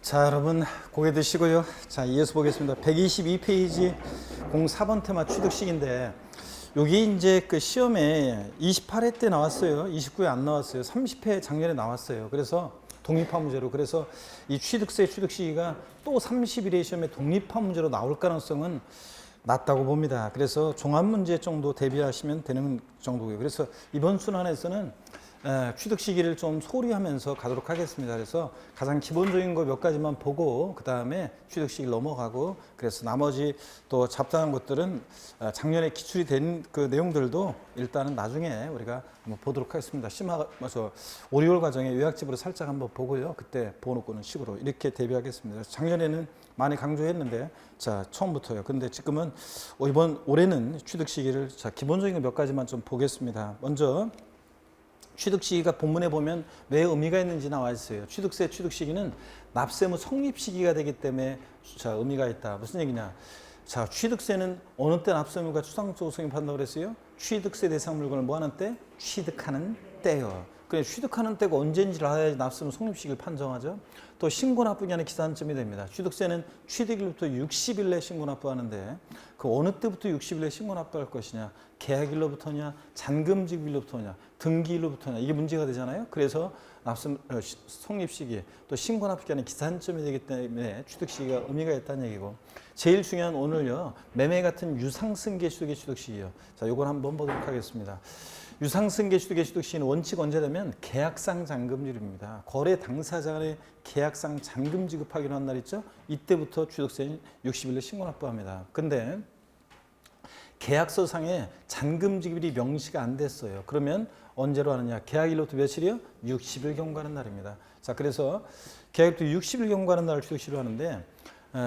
자, 여러분 고개 드시고요. 자, 이어서 보겠습니다. 122페이지 04번 테마 취득식인데 여기 이제 그 시험에 28회 때 나왔어요. 29회 안 나왔어요. 30회 작년에 나왔어요. 그래서 독립화 문제로. 그래서 이 취득세 취득시기가 또 30일의 시험에 독립화 문제로 나올 가능성은 낮다고 봅니다. 그래서 종합 문제 정도 대비하시면 되는 정도고요. 그래서 이번 순환에서는 취득 시기를 좀 소홀히 하면서 가도록 하겠습니다. 그래서 가장 기본적인 거 몇 가지만 보고 그 다음에 취득 시기를 넘어가고, 그래서 나머지 또 잡다한 것들은 작년에 기출이 된 그 내용들도 일단은 나중에 우리가 한번 보도록 하겠습니다. 5, 6월 과정에 요약집으로 살짝 한번 보고요. 그때 보놓고는 식으로 이렇게 대비하겠습니다. 작년에는 많이 강조했는데 자, 처음부터요. 근데 지금은 올해는 취득 시기를 자, 기본적인 거 몇 가지만 좀 보겠습니다. 먼저 취득 시기가 본문에 보면 왜 의미가 있는지 나와 있어요. 취득세 취득 시기는 납세무 성립 시기가 되기 때문에 자, 의미가 있다. 무슨 얘기냐? 자, 취득세는 어느 때 납세무가 추상적으로 성립한다고 그랬어요? 취득세 대상 물건을 뭐 하는 때? 취득하는 때요. 그래, 취득하는 때가 언제인지를 알아야지 납세무 성립 시기를 판정하죠. 또 신고 납부 기한의 기산점이 됩니다. 취득세는 취득일로부터 60일 내 신고 납부하는데 그 어느 때부터 60일 내 신고 납부할 것이냐, 계약일로부터냐, 잔금지급일로부터냐, 등기일로부터냐, 이게 문제가 되잖아요. 그래서 납세무 성립 시기 또 신고 납부 기한의 기산점이 되기 때문에 취득 시기가 의미가 있다는 얘기고, 제일 중요한 오늘요, 매매 같은 유상승계 취득의 취득 시기요. 자, 요걸 한번 보도록 하겠습니다. 유상승계 취득의 취득 시기는 원칙 언제냐면 계약상 잔금지급입니다. 거래 당사자 간의 계약상 잔금 지급하기로 한 날 있죠. 이때부터 취득세는 60일에 신고 납부합니다. 근데 계약서상에 잔금 지급일이 명시가 안 됐어요. 그러면 언제로 하느냐? 계약일로부터 며칠이요? 60일 경과하는 날입니다. 자, 그래서 계약일부터 60일 경과하는 날을 취득시로 하는데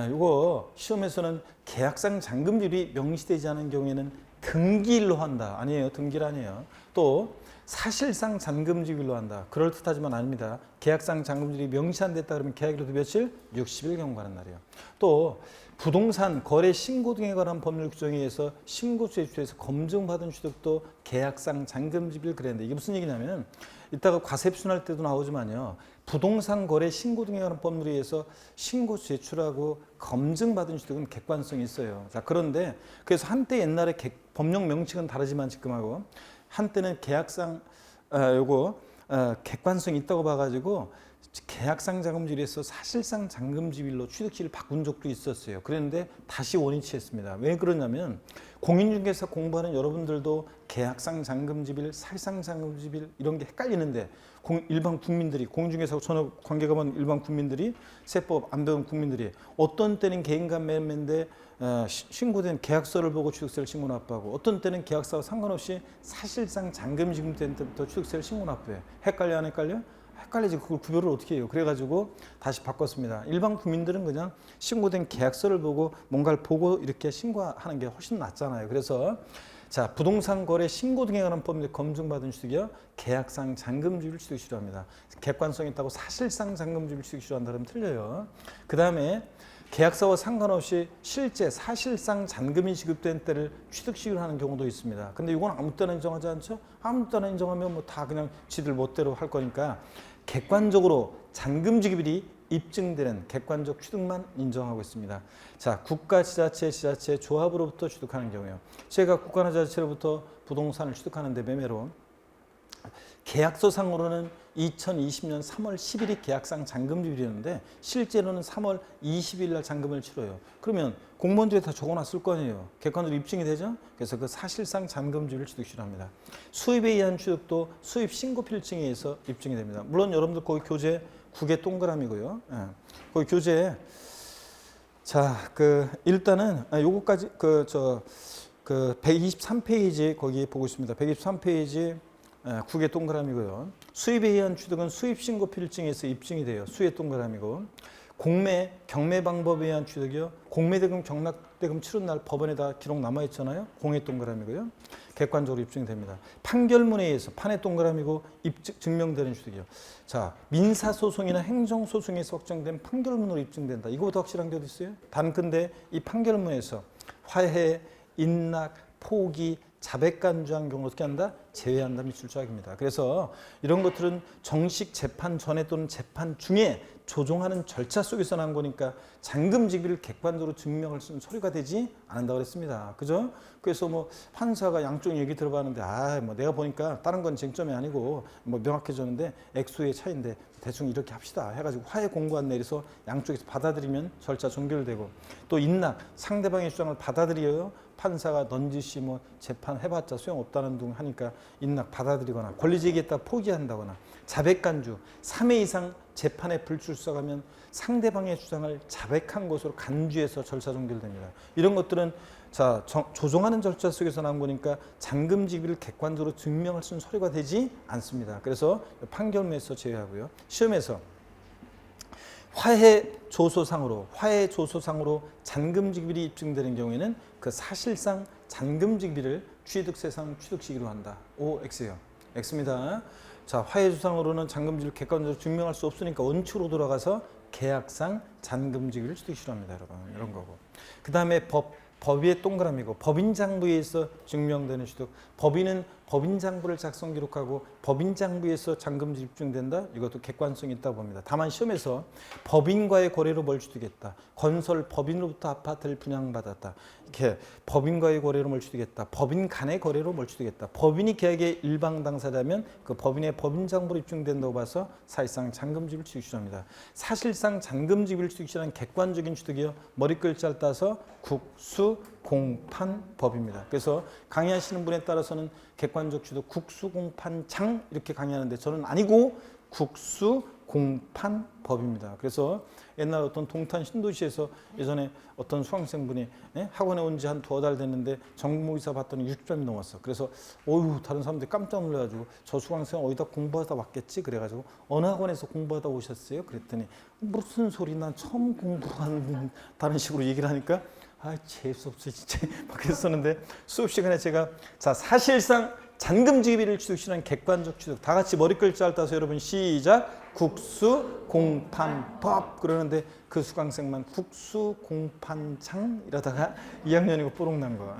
이거 시험에서는 계약상 잔금질이 명시되지 않은 경우에는 등기일로 한다. 아니에요. 등기일 아니에요. 또 사실상 잔금지급일로 한다. 그럴듯하지만 아닙니다. 계약상 잔금질이 명시 안 됐다 그러면 계약일로부터 며칠? 60일 경과하는 날이에요. 또 부동산 거래 신고 등에 관한 법률 규정에 의해서 신고수에 취해서 검증받은 취득도 계약상 잔금지급일 그랬는데 이게 무슨 얘기냐면 이따가 과세입순할 때도 나오지만요. 부동산 거래 신고 등에 관한 법률에 의해서 신고 제출하고 검증받은 취득은 객관성이 있어요. 자, 그런데 그래서 한때 옛날에 법령 명칭은 다르지만 지금하고 한때는 계약상 객관성이 있다고 봐가지고 계약상 잔금지급에서 사실상 잔금지급일로 취득시를 바꾼 적도 있었어요. 그런데 다시 원위치했습니다. 왜 그러냐면 공인중개사 공부하는 여러분들도 계약상 잔금지급일, 사실상 잔금지급일 이런 게 헷갈리는데 일반 국민들이, 공인중개사하고 전혀 관계가 없는 일반 국민들이, 세법 안 배운 국민들이 어떤 때는 개인간 매매인데 신고된 계약서를 보고 취득세를 신고 납부하고 어떤 때는 계약서와 상관없이 사실상 잔금지급 된 때부터 취득세를 신고 납부해. 헷갈려 안 헷갈려? 헷갈리지. 그걸 구별을 어떻게 해요? 그래가지고 다시 바꿨습니다. 일반 국민들은 그냥 신고된 계약서를 보고 뭔가를 보고 이렇게 신고하는 게 훨씬 낫잖아요. 그래서 자, 부동산 거래 신고 등에 관한 법률 검증받은 취득이요, 계약상 잔금지급일 취득시로 합니다. 객관성이 있다고 사실상 잔금지급일 취득시로 한다 그러면 틀려요. 그 다음에 계약서와 상관없이 실제 사실상 잔금이 지급된 때를 취득시로 하는 경우도 있습니다. 근데 이건 아무 때나 인정하지 않죠? 아무 때나 인정하면 뭐 다 그냥 지들 멋대로 할 거니까 객관적으로 잔금 지급일이 입증되는 객관적 취득만 인정하고 있습니다. 자, 국가, 지자체, 조합으로부터 취득하는 경우요. 제가 국가나 지자체로부터 부동산을 취득하는데 매매로 계약서상으로는 2020년 3월 10일이 계약상 잔금지급일이었는데 실제로는 3월 20일 날 잔금을 치러요. 그러면 공무원들이 다 적어놨을 거 아니에요. 객관으로 입증이 되죠. 그래서 그 사실상 잔금지급일 취득시로 합니다. 수입에 의한 취득도 수입 신고 필증에 의해서 입증이 됩니다. 물론 여러분들 거기 교재 9개 동그라미고요. 예. 거기 교재 자, 일단은 요거까지 123페이지 거기 보고 있습니다. 123페이지 9개 동그라미고요. 수입에 의한 취득은 수입신고 필증에서 입증이 돼요. 수의 동그라미고. 공매, 경매 방법에 의한 취득이요. 공매대금, 경락대금 치른 날 법원에다 기록 남아있잖아요. 공의 동그라미고요. 객관적으로 입증이 됩니다. 판결문에 의해서 판의 동그라미고 증명되는 취득이요. 자, 민사소송이나 행정소송에서 확정된 판결문으로 입증된다. 이거보다 확실한 게 어디 있어요? 단근데 이 판결문에서 화해, 인락, 포기, 자백간주한 경우 어떻게 한다? 제외한다 및 출조하기입니다. 그래서 이런 것들은 정식 재판 전에 또는 재판 중에 조종하는 절차 속에서 난 거니까 잔금지기를 객관적으로 증명할 수 있는 서류가 되지 않는다 그랬습니다. 그죠? 그래서 뭐 판사가 양쪽 얘기 들어봤는데 뭐 내가 보니까 다른 건 쟁점이 아니고 뭐 명확해졌는데 액수의 차이인데 대충 이렇게 합시다 해가지고 화해 공고안 내려서 양쪽에서 받아들이면 절차 종결되고, 또 인락 상대방의 주장을 받아들여요. 판사가 넌지시 뭐 재판해봤자 소용없다는 둥 하니까 인락 받아들이거나 권리제기했다 포기한다거나 자백간주 3회 이상 재판에 불출석하면 상대방의 주장을 자백한 것으로 간주해서 절차 종결됩니다. 이런 것들은 자 조정하는 절차 속에서 나온 거니까 잔금지기를 객관적으로 증명할 수 있는 서류가 되지 않습니다. 그래서 판결문에서 제외하고요. 시험에서 화해 조소상으로 잔금지기일이 입증되는 경우에는 그 사실상 잔금지기를 취득세상 취득시기로 한다. O, X예요. X입니다. 자, 화해 조상으로는 잔금지기를 객관적으로 증명할 수 없으니까 원칙으로 돌아가서 계약상 잔금지기를 취득시로 합니다. 여러분, 이런 거고. 그 다음에 법위의 동그라미고, 법인장부에 의해서 증명되는 취득. 법인은 법인장부를 작성 기록하고 법인장부에서 잔금지 입증된다. 이것도 객관성이 있다고 봅니다. 다만 시험에서 법인과의 거래로 뭘 취득했다. 건설 법인으로부터 아파트를 분양받았다. 이렇게 법인과의 거래로 뭘 취득했다. 법인 간의 거래로 뭘 취득했다. 법인이 계약의 일방 당사자면 그 법인의 법인장부로 입증된다고 봐서 사실상 잔금지를 취득시합니다. 사실상 잔금지를 취득시하는 객관적인 취득이요. 머리글자를 따서 국수공판법입니다. 그래서 강의하시는 분에 따라서는 객관적 취득 국수공판장 이렇게 강의하는데 저는 아니고 국수공판법입니다. 그래서 옛날 어떤 동탄 신도시에서 예전에 어떤 수강생분이 학원에 온 지 한 2달 됐는데 전국모의사 봤더니 60점이 넘었어. 그래서 다른 사람들이 깜짝 놀라가지고 저 수강생 어디다 공부하다 왔겠지 그래가지고 어느 학원에서 공부하다 오셨어요? 그랬더니 무슨 소리, 난 처음 공부하는 다른 식으로 얘기를 하니까 재수없어 진짜 막 그랬었는데, 수업 시간에 제가 자 사실상 잔금지기를 취득시는 객관적 취득 다 같이 머리글자를 따서 여러분 시작 국수공판법 그러는데 그 수강생만 국수공판장 이러다가 2학년이고 뽀록 난 거.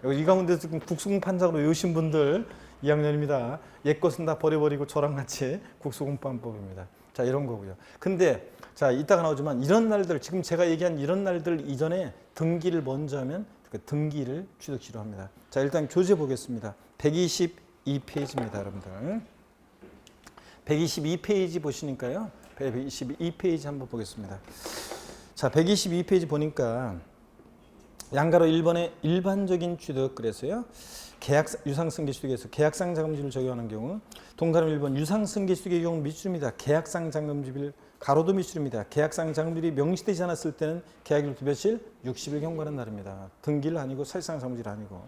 여기 이 가운데서 지금 국수공판장으로 외우신 분들 2학년입니다. 옛 것은 다 버려버리고 저랑 같이 국수공판법입니다. 자 이런 거고요. 근데 자 이따가 나오지만 이런 날들, 지금 제가 얘기한 이런 날들 이전에 등기를 먼저 하면 그 등기를 취득시로 합니다. 자 일단 교재 보겠습니다. 122페이지입니다, 여러분들. 122페이지 보시니까요. 122페이지 한번 보겠습니다. 자 122페이지 보니까 양가로 1번에 일반적인 취득 그래서요. 유상승계 취득에서 계약상 잔금지를 적용하는 경우, 동가름 1번 유상승계 취득의 경우 미수입니다. 계약상 잔금지를 가로도 미수입니다. 계약상 잔금질이 명시되지 않았을 때는 계약일부터 며칠? 60일 경과는 다릅니다. 등기를 아니고 사실상 잔금질 아니고.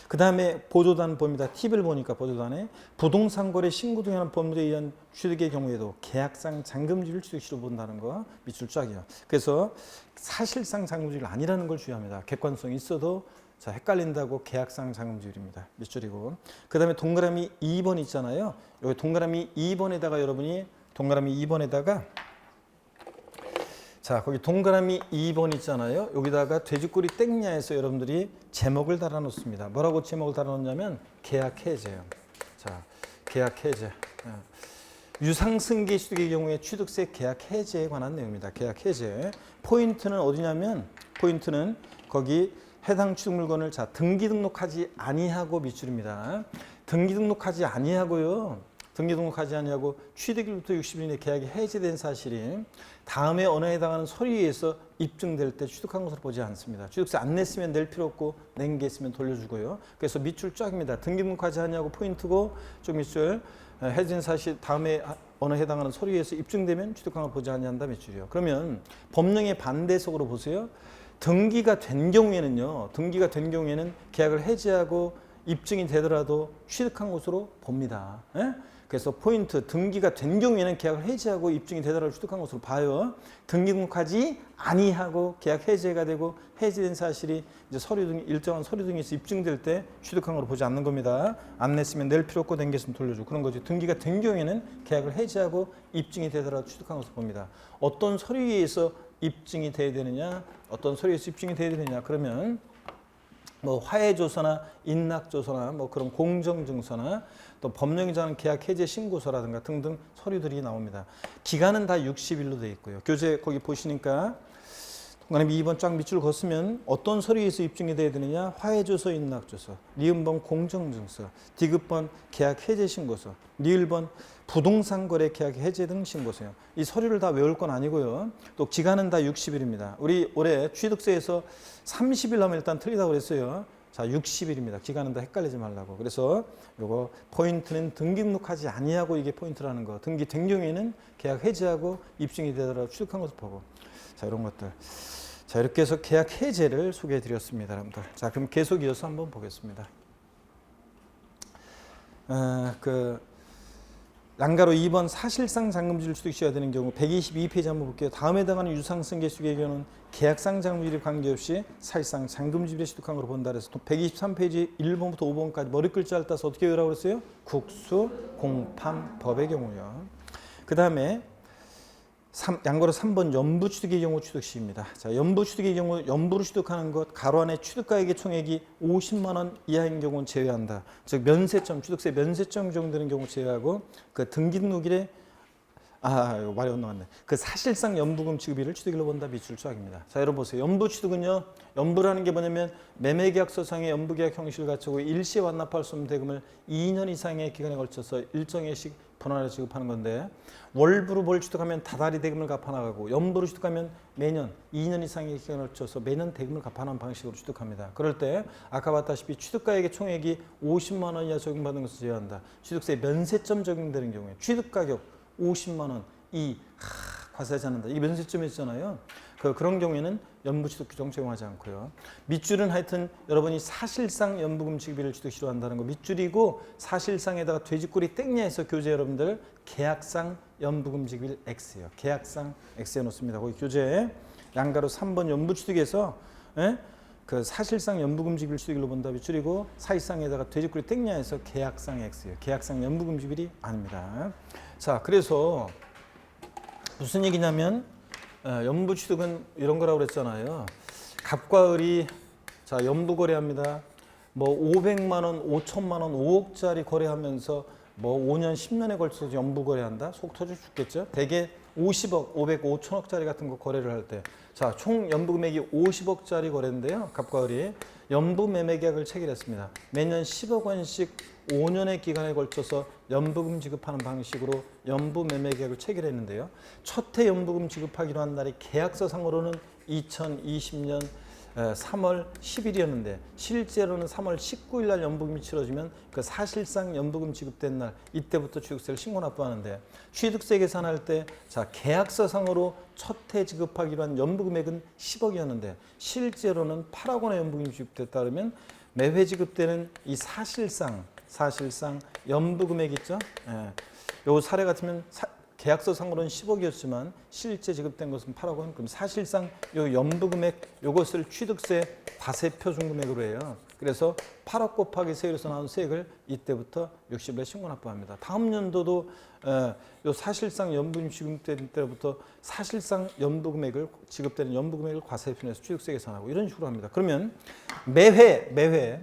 그 다음에 보조단 봅니다. 팁을 보니까 보조단에 부동산 거래 신고 등에 관한 법률에 의한 취득의 경우에도 계약상 잔금지를 취득시로 본다는 거 밑줄 쫙이요. 그래서 사실상 잔금지가 아니라는 걸 주의합니다. 객관성이 있어도 자 헷갈린다고 계약상 잔금지율입니다. 밑줄이고. 그 다음에 동그라미 2번 있잖아요. 여기 동그라미 2번에다가 여러분이 동그라미 2번에다가 자 거기 동그라미 2번 있잖아요. 여기다가 돼지꼬리 땡냐에서 여러분들이 제목을 달아 놓습니다. 뭐라고 제목을 달아 놓냐면 계약 해제예요. 자 계약 해제. 유상승계 취득의 경우에 취득세 계약 해제에 관한 내용입니다. 계약 해제. 포인트는 어디냐면 포인트는 거기 해당 취득 물건을 자 등기 등록하지 아니하고 밑줄입니다. 등기 등록하지 아니하고요. 등기 등록하지 아니하고 취득일부터 60일 이내 계약이 해제된 사실이 다음에 언어에 해당하는 서류에 의해서 입증될 때 취득한 것으로 보지 않습니다. 취득세 안 냈으면 낼 필요 없고 낸 게 있으면 돌려주고요. 그래서 밑줄 쫙입니다. 등기 등록하지 아니하고 포인트고 쭉 밑줄 해제된 사실 다음에 언어에 해당하는 서류에 의해서 입증되면 취득한 걸 보지 아니한다 밑줄이요. 그러면 법령의 반대석으로 보세요. 등기가 된 경우에는요. 등기가 된 경우에는 계약을 해제하고 입증이 되더라도 취득한 것으로 봅니다. 예? 그래서 포인트 등기가 된 경우에는 계약을 해지하고 입증이 되더라도 취득한 것으로 봐요. 등기 등록하지 아니하고 계약 해제가 되고 해제된 사실이 이제 서류 등 일정한 서류 등에서 입증될 때 취득한 걸로 보지 않는 겁니다. 안 냈으면 낼 필요 없고 낸 게 있으면 돌려주고 그런 거죠. 등기가 된 경우에는 계약을 해지하고 입증이 되더라도 취득한 것으로 봅니다. 어떤 서류에 의해서 입증이 돼야 되느냐, 어떤 서류에서 입증이 돼야 되느냐 그러면 뭐 화해조서나 인락조서나 뭐 그런 공정증서나 또 법령이자는 계약 해제 신고서라든가 등등 서류들이 나옵니다. 기간은 다 60일로 되어 있고요. 교재 거기 보시니까 동그라미 2번 쫙 밑줄 걷으면 어떤 서류에서 입증이 돼야 되느냐? 화해조서, 인락조서, 리을번 공정증서, 디귿번 계약 해제 신고서, 리을번 부동산 거래 계약 해제 등 신고서요. 이 서류를 다 외울 건 아니고요. 또 기간은 다 60일입니다. 우리 올해 취득세에서 30일 하면 일단 틀리다고 그랬어요. 자, 60일입니다. 기간은 다 헷갈리지 말라고. 그래서 요거 포인트는 등기등록하지 아니하고 이게 포인트라는 거. 등기된 경우에는 계약 해지하고 입증이 되더라도 취득한 것을 보고. 자, 이런 것들. 자, 이렇게 해서 계약 해제를 소개해 드렸습니다, 여러분들. 자, 그럼 계속 이어서 한번 보겠습니다. 양가로 2번 사실상 잔금지를 취득시켜야 되는 경우 122페이지 한번 볼게요. 다음에 해당하는 유상승 개수의 경우는 계약상 잔금지에 관계없이 사실상 잔금지를 취득한 걸로 본다 그래서 또 123페이지 1번부터 5번까지 머리 글자를 따서 어떻게 외우라고 그랬어요? 국수, 공판, 법의 경우요. 그 다음에 양가로 3번 연부 취득의 경우 취득시입니다. 자, 연부 취득의 경우 연부로 취득하는 것 가로 안에 취득가액의 총액이 50만 원 이하인 경우는 제외한다. 즉 면세점, 취득세 면세점 정도되는 경우 제외하고 그 등기등록일에 이거 말이 엇나갔네. 그 사실상 연부금 지급일을 취득일로 본다. 밑줄 쫙입니다. 자, 여러분 보세요. 연부 취득은요. 연부라는 게 뭐냐면 매매계약서상의 연부계약 형식을 갖추고 일시에 완납할 수 없는 대금을 2년 이상의 기간에 걸쳐서 일정액씩 분할해 지급하는 건데 월부로 뭘 취득하면 다달이 대금을 갚아나가고 연부로 취득하면 매년 2년 이상의 기간을 걸쳐서 매년 대금을 갚아나가는 방식으로 취득합니다. 그럴 때 아까 봤다시피 취득가액의 총액이 50만 원 이하 적용받는 것을 제외한다. 취득세 면세점 적용되는 경우에 취득가격 50만 원 과세하지 않는다. 이게 면세점이 있잖아요. 그런 경우에는 연부취득 규정 적용하지 않고요. 밑줄은 하여튼 여러분이 사실상 연부금 지급일을 취득시로 한다는 거 밑줄이고 사실상에다가 돼지꼬리 땡냐 해서 교재 여러분들 계약상 연부금 지급일 X예요. 계약상 X에 놓습니다. 거기 교재에 양가로 3번 연부취득에서 그 사실상 연부금 지급일 취득일로 본다 밑줄이고 사실상에다가 돼지꼬리 땡냐 해서 계약상 X예요. 계약상 연부금 지급일이 아닙니다. 자, 그래서 무슨 얘기냐면 연부 취득은 이런 거라고 그랬잖아요. 갑과 을이 자 연부 거래합니다. 뭐 500만 원, 5천만 원, 5억짜리 거래하면서 뭐 5년, 10년에 걸쳐서 연부 거래한다. 속 터져 죽겠죠. 대개 50억, 500, 5천억짜리 같은 거 거래를 할 때 자, 총 연부 금액이 50억짜리 거래인데요. 갑과 을이 연부 매매 계약을 체결했습니다. 매년 10억 원씩 5년의 기간에 걸쳐서 연부금 지급하는 방식으로 연부 매매 계약을 체결했는데요. 첫 해 연부금 지급하기로 한 날이 계약서상으로는 2020년 3월 10일이었는데 실제로는 3월 19일 날 연부금이 치러지면 그 사실상 연부금 지급된 날 이때부터 취득세를 신고 납부하는데 취득세 계산할 때 자 계약서상으로 첫 해 지급하기로 한 연부금액은 10억이었는데 실제로는 8억 원의 연부금이 지급됐다 그러면 매회 지급되는 이 사실상 연부금액 있죠? 요 사례 같으면 계약서상으로는 10억이었지만 실제 지급된 것은 8억 원. 그럼 사실상 요 연부금액 요것을 취득세 과세표준금액으로 해요. 그래서 8억 곱하기 세율에서 나온 세액을 이때부터 60일에 신고 납부합니다. 다음 연도도 요 사실상 연부금 지급된 때부터 사실상 연부금액을 지급되는 연부금액을 과세표준에서 취득세 계산하고 이런 식으로 합니다. 그러면 매회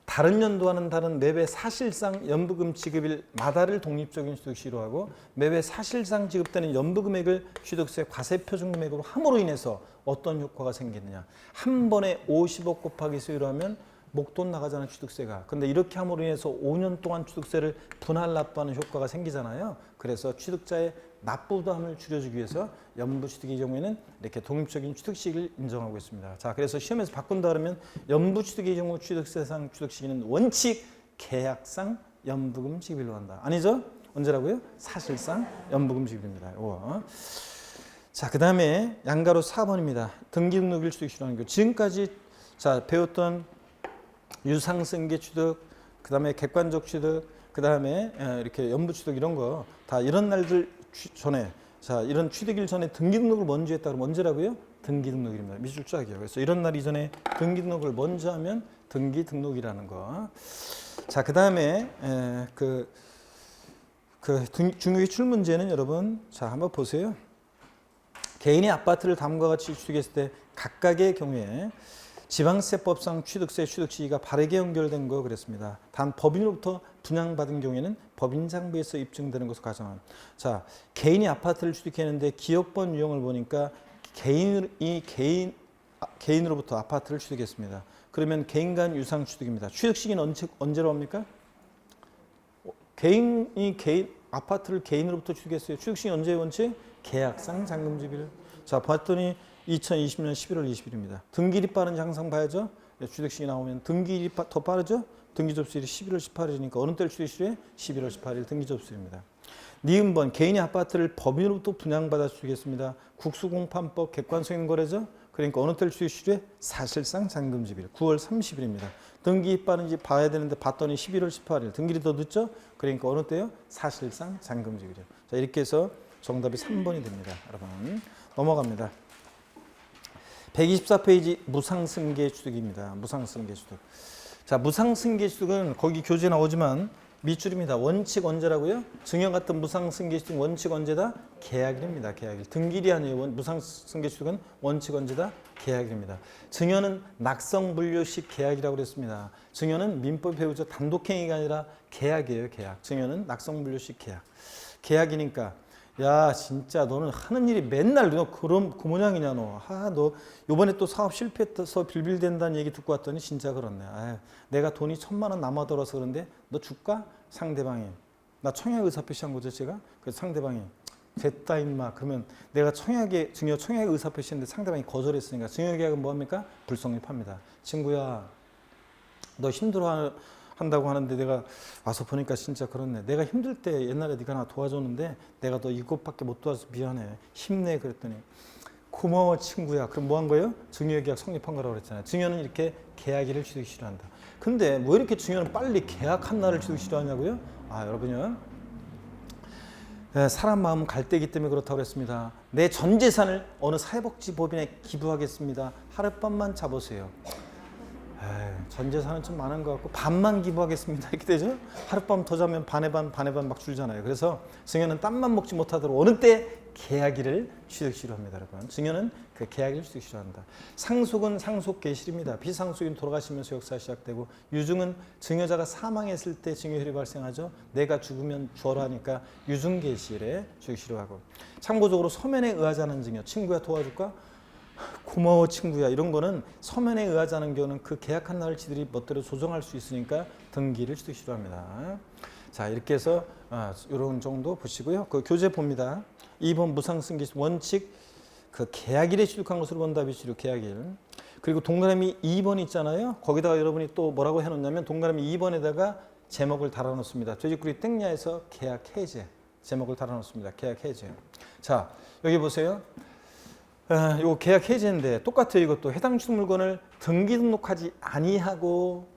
다른 연도와는 다른 매회 사실상 연부금 지급일마다를 독립적인 취득시로 하고 매회 사실상 지급되는 연부금액을 취득세 과세표준금액으로 함으로 인해서 어떤 효과가 생기느냐. 한 번에 50억 곱하기 세율로 하면 목돈 나가잖아요, 취득세가. 근데 이렇게 함으로 인해서 5년 동안 취득세를 분할 납부하는 효과가 생기잖아요. 그래서 취득자의 납부담을 줄여주기 위해서 연부취득의 경우에는 이렇게 독립적인 취득시기를 인정하고 있습니다. 자, 그래서 시험에서 바꾼다 그러면 연부취득의 경우 취득세상 취득시기는 원칙 계약상 연부금 지급일로 한다. 아니죠? 언제라고요? 사실상 연부금 지급입니다. 자, 그 다음에 양가로 4번입니다. 등기등록일 취득시로 하는 경우. 지금까지 자 배웠던 유상승계 취득, 그 다음에 객관적 취득, 그 다음에 이렇게 연부 취득 이런 거 다 이런 날들 전에 자 이런 취득일 전에 등기등록을 먼저 했다 그러면 언제라고요? 등기등록일입니다. 밑줄 쫙이요. 그래서 이런 날 이전에 등기등록을 먼저 하면 등기등록이라는 거. 자, 그 다음에 중요기출 문제는 여러분 자 한번 보세요. 개인이 아파트를 다음과 같이 취득했을 때 각각의 경우에 지방세법상 취득세 취득 시기가 바르게 연결된 거 그랬습니다. 단 법인으로부터 분양받은 경우에는 법인장부에서 입증되는 것을 가정한. 자, 개인이 아파트를 취득했는데 기업번 유형을 보니까 개인으로부터 아파트를 취득했습니다. 그러면 개인 간 유상 취득입니다. 취득 시기는 언제로 합니까? 개인 아파트를 개인으로부터 취득했어요. 취득 시기는 언제 원칙? 계약상 잔금지비를. 자, 봤더니 2020년 11월 20일입니다. 등기일이 빠른지 항상 봐야죠. 취득식이 나오면 등기일이 더 빠르죠. 등기 접수일이 11월 18일이니까 어느 때를 취득시해? 11월 18일 등기 접수일입니다. 니은번 개인이 아파트를 법인으로부터 분양받아 취득했습니다. 국수공판법 객관성인거래죠. 그러니까 어느 때를 취득시해? 사실상 잔금지비일 9월 30일입니다. 등기일이 빠른지 봐야 되는데 봤더니 11월 18일 등기일이 더 늦죠. 그러니까 어느 때요? 사실상 잔금지비일. 자, 이렇게 해서 정답이 3번이 됩니다. 여러분 넘어갑니다. 124페이지 무상승계 취득입니다. 무상승계 취득. 자, 무상승계 취득은 거기 교재 나오지만 밑줄입니다. 원칙 언제라고요? 증여 같은 무상승계 취득 원칙 언제다? 계약일입니다. 계약일. 등기일이 아니에요. 무상승계 취득은 원칙 언제다? 계약일입니다. 증여는 낙성분류식 계약이라고 그랬습니다. 증여는 민법 배우죠. 단독행위가 아니라 계약이에요. 계약. 증여는 낙성분류식 계약. 계약이니까 야 진짜 너는 하는 일이 맨날 너 그럼 그 모양이냐 너. 너 요번에 또 사업 실패해서 빌빌댄다는 얘기 듣고 왔더니 진짜 그렇네. 내가 돈이 1,000만 원 남아돌아서 그런데 너 줄까? 상대방이. 나 청약 의사표시한 거죠 제가. 그래서 상대방이 됐다 임마. 그러면 내가 증여 청약 의사표시했는데 상대방이 거절했으니까 증여계약은 뭐합니까? 불성립합니다. 친구야 너 힘들어 한다고 하는데 내가 와서 보니까 진짜 그렇네. 내가 힘들 때 옛날에 네가 나 도와줬는데 내가 너 이것밖에 못 도와줘서 미안해. 힘내. 그랬더니 고마워 친구야. 그럼 뭐 한 거예요? 증여계약 성립한 거라고 그랬잖아요. 증여는 이렇게 계약일을 취득 싫어한다. 근데 왜 이렇게 증여는 빨리 계약한 날을 취득 싫어하냐고요? 여러분요. 사람 마음은 갈대이기 때문에 그렇다고 그랬습니다. 내 전 재산을 어느 사회복지법인에 기부하겠습니다. 하룻밤만 잡으세요. 전 재산은 좀 많은 것 같고 반만 기부하겠습니다. 이렇게 되죠. 하룻밤 더 자면 반의 반 막 줄잖아요. 그래서 증여는 땀만 먹지 못하도록 어느 때 계약일을 취득 싫어합니다. 여러분. 증여는 그 계약일을 취득 싫어한다. 상속은 상속 개실입니다. 비상속인 돌아가시면서 역사 시작되고 유증은 증여자가 사망했을 때 증여율이 발생하죠. 내가 죽으면 주어라 하니까 유증 개실에 취득 싫어하고 참고적으로 서면에 의하지 않은 증여 친구야 도와줄까? 고마워 친구야 이런 거는 서면에 의하지 않은 경우는 그 계약한 날을 지들이 멋대로 조정할 수 있으니까 등기를 취득 싫어합니다. 자 이렇게 해서 이런 정도 보시고요. 그 교재 봅니다. 2번 무상승계 원칙 그 계약일에 취득한 것으로 본다 비치로 계약일. 그리고 동그라미 2번 있잖아요. 거기다가 여러분이 또 뭐라고 해놓냐면 동그라미 2번에다가 제목을 달아놓습니다. 돼지꾸리 땡야에서 계약 해제 제목을 달아놓습니다. 계약 해제. 자 여기 보세요. 요 계약 해제인데 똑같아요. 이것도 해당 취득 물건을 등기 등록하지 아니하고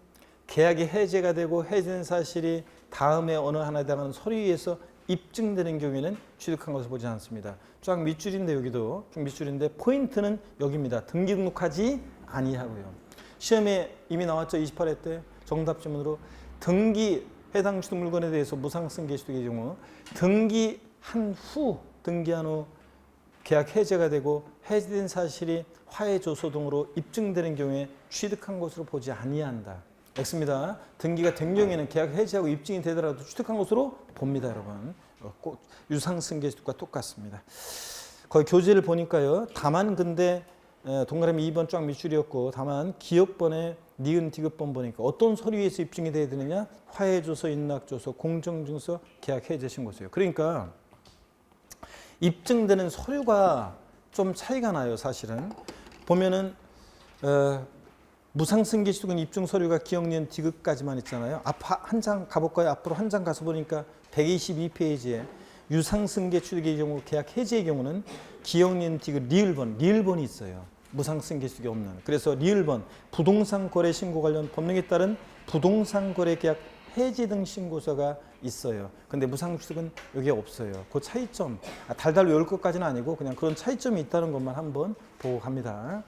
계약이 해제가 되고 해제된 사실이 다음에 어느 하나에 해당하는 서류에 의해서 입증되는 경우에는 취득한 것을 보지 않습니다. 쫙 밑줄인데 여기도 쭉 밑줄인데 포인트는 여기입니다. 등기 등록하지 아니하고요. 시험에 이미 나왔죠. 28회 때 정답 지문으로 등기 해당 취득 물건에 대해서 무상승계 취득의 경우 등기한 후 계약 해제가 되고 해제된 사실이 화해조서 등으로 입증되는 경우에 취득한 것으로 보지 아니한다. X입니다. 등기가 된 경우에는 계약 해제하고 입증이 되더라도 취득한 것으로 봅니다. 여러분. 유상승계 취득과 똑같습니다. 거의 교재를 보니까요. 다만 근데 동그라미 2번 쫙 밑줄이었고 다만 기업번에 니은 디귿번 보니까 어떤 서류에서 입증이 돼야 되느냐. 화해조서, 인락조서, 공정증서, 계약 해제 신고서요. 그러니까 입증되는 서류가 좀 차이가 나요. 사실은 보면은 무상승계 취득은 입증 서류가 기억, 니은, 디귿까지만 있잖아요. 한 장 가볼까요? 앞으로 한 장 가서 보니까 122페이지에 유상승계 취득의 경우 계약 해제의 경우는 기억, 니은, 디귿, 리을번이 있어요. 무상승계 취득이 없는. 그래서 리을번 부동산 거래 신고 관련 법령에 따른 부동산 거래 계약 해지 등 신고서가 있어요. 근데 무상취득은 여기에 없어요. 그 차이점 달달 외울 것까지는 아니고 그냥 그런 차이점이 있다는 것만 한번 보고 갑니다.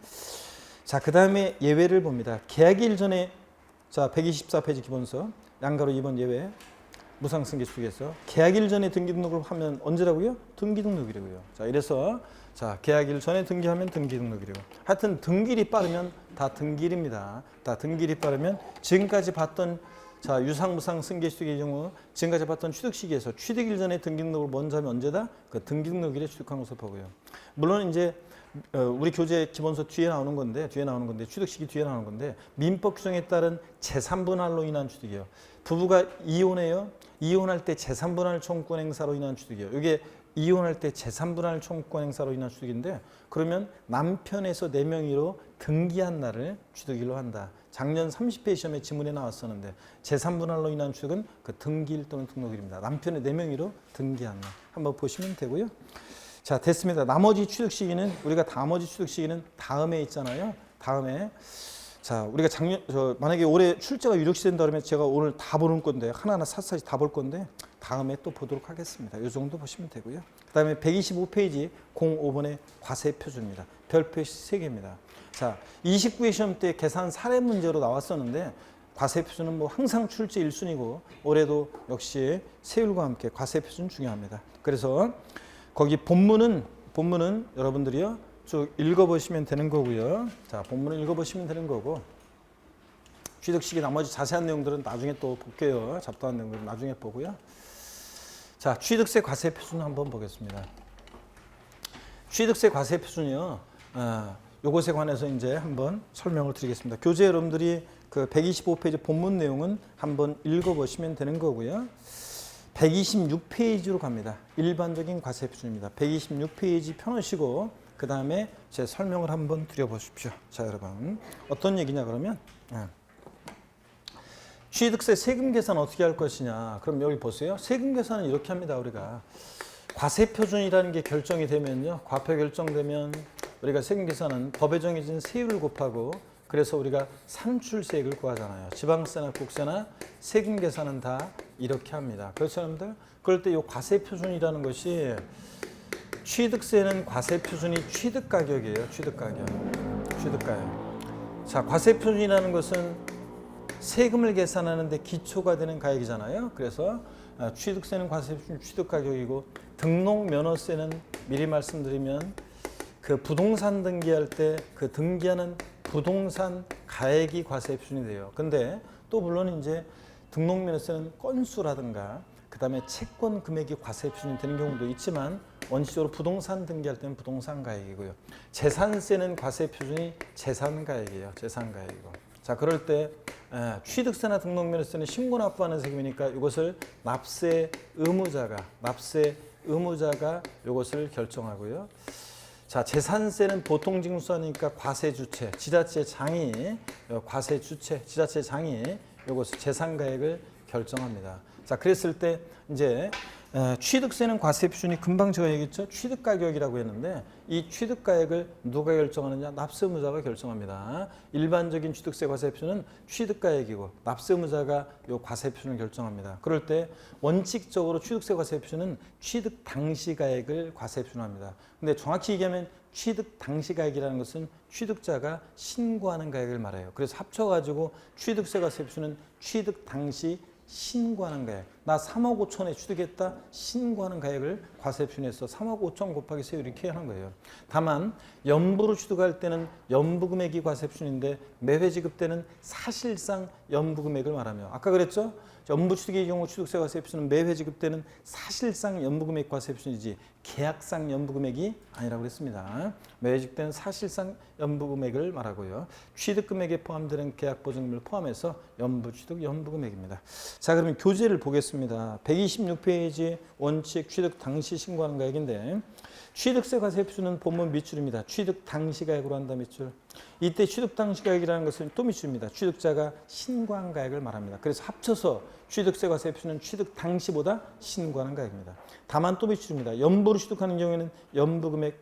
자, 그 다음에 예외를 봅니다. 계약일 전에 자 124페이지 기본서 양가로 2번 예외 무상승계 취득에서 계약일 전에 등기 등록을 하면 언제라고요? 등기 등록이라고요. 자, 이래서 자, 계약일 전에 등기하면 등기 등록일이고. 하여튼 등기일이 빠르면 다 등기일입니다. 다 등기일이 빠르면 지금까지 봤던 자, 유상무상 승계취득의 경우 지금까지 봤던 취득 시기에서 취득일 전에 등기 등록을 먼저 하면 언제다? 그 등기 등록일에 취득한 것으로 보고요. 물론 이제 우리 교재 기본서 뒤에 나오는 건데 취득 시기 뒤에 나오는 건데 민법 규정에 따른 재산분할로 인한 취득이에요. 부부가 이혼해요. 이혼할 때 재산분할 청구권 행사로 인한 취득이에요. 이게 이혼할 때 재산분할 청구권 행사로 인한 취득인데 그러면 남편에서 4명이로 등기한 날을 취득일로 한다. 작년 30회 시험에 지문에 나왔었는데 재산분할로 인한 취득은 그 등기일 또는 등록일입니다. 남편의 4명이로 등기한 날. 한번 보시면 되고요. 자, 됐습니다. 나머지 취득 시기는 우리가 나머지 취득 시기는 다음에 있잖아요. 다음에 자, 우리가 만약에 올해 출제가 유력시 된다 그러면 제가 오늘 다 보는 건데 하나하나 샅샅이 다 볼 건데 다음에 또 보도록 하겠습니다. 이 정도 보시면 되고요. 그다음에 125페이지 05번의 과세 표준입니다. 별 표시 3개입니다. 자, 29회 시험 때 계산 사례 문제로 나왔었는데 과세 표준은 뭐 항상 출제 1순위고 올해도 역시 세율과 함께 과세 표준 중요합니다. 그래서 거기 본문은 여러분들이요 쭉 읽어보시면 되는 거고요. 자, 본문을 읽어보시면 되는 거고 취득 시기 나머지 자세한 내용들은 나중에 또 볼게요. 잡다한 내용들은 나중에 보고요. 자, 취득세 과세 표준 한번 보겠습니다. 취득세 과세 표준이요. 요것에 관해서 이제 한번 설명을 드리겠습니다. 교재 여러분들이 그 125페이지 본문 내용은 한번 읽어보시면 되는 거고요. 126페이지로 갑니다. 일반적인 과세 표준입니다. 126페이지 펴놓으시고 그 다음에 제 설명을 한번 드려보십시오. 자, 여러분 어떤 얘기냐 그러면 취득세 세금 계산 어떻게 할 것이냐. 그럼 여기 보세요. 세금 계산은 이렇게 합니다. 우리가 과세 표준이라는 게 결정이 되면요. 과표 결정되면 우리가 세금 계산은 법에 정해진 세율을 곱하고 그래서 우리가 산출세액을 구하잖아요. 지방세나 국세나 세금 계산은 다 이렇게 합니다. 그렇죠, 여러분들? 그럴 때 이 과세 표준이라는 것이 취득세는 과세 표준이 취득 가격이에요. 취득 가격. 자, 과세 표준이라는 것은 세금을 계산하는데 기초가 되는 가액이잖아요. 그래서 취득세는 과세 표준 취득 가격이고 등록 면허세는 미리 말씀드리면 그 부동산 등기할 때 그 등기하는 부동산 가액이 과세 표준이 돼요. 근데 또 물론 이제 등록 면허세는 건수라든가 그다음에 채권 금액이 과세 표준이 되는 경우도 있지만 원칙적으로 부동산 등기할 때는 부동산 가액이고요. 재산세는 과세 표준이 재산 가액이에요. 재산 가액이고. 자, 그럴 때 취득세나 등록면허세는 신고 납부하는 세금이니까 이것을 납세 의무자가 이것을 결정하고요. 자, 재산세는 보통 징수하니까 과세 주체, 지자체 장이 이것을 재산 가액을 결정합니다. 자, 그랬을 때 이제 취득세는 과세 표준이 금방 제가 얘기했죠. 취득 가격이라고 했는데 이 취득 가액을 누가 결정하느냐? 납세 의무자가 결정합니다. 일반적인 취득세 과세 표준은 취득 가액이고 납세 의무자가 이 과세 표준을 결정합니다. 그럴 때 원칙적으로 취득세 과세 표준은 취득 당시 가액을 과세 표준합니다. 근데 정확히 얘기하면 취득 당시 가액이라는 것은 취득자가 신고하는 가액을 말해요. 그래서 합쳐가지고 취득세 과세 표준은 취득 당시 신고하는 가액. 나 3억 5천에 취득했다. 신고하는 가액을 과세 표준에서 3억 5천 곱하기 세율 이렇게 하는 거예요. 다만 연부로 취득할 때는 연부 금액이 과세 표준인데 매회 지급 때는 사실상 연부 금액을 말하며 아까 그랬죠? 연부 취득의 경우 취득세 과세 표준은 매회 지급 때는 사실상 연부 금액 과세 표준이지 계약상 연부 금액이 아니라고 그랬습니다. 매회 지급 때는 사실상 연부 금액을 말하고요. 취득 금액에 포함되는 계약 보증금을 포함해서 연부 취득 연부 금액입니다. 자, 그러면 교재를 보겠습니다. 126페이지 원칙 취득 당시 신고하는 가액인데 취득세 과세 표준은 본문 밑줄입니다. 취득 당시 가액으로 한다 밑줄. 이때 취득 당시 가액이라는 것은 또 밑줄입니다. 취득자가 신고한 가액을 말합니다. 그래서 합쳐서 취득세 과세 표준은 취득 당시보다 신고하는 가액입니다. 다만 또 밑줄입니다. 연부로 취득하는 경우에는 연부 금액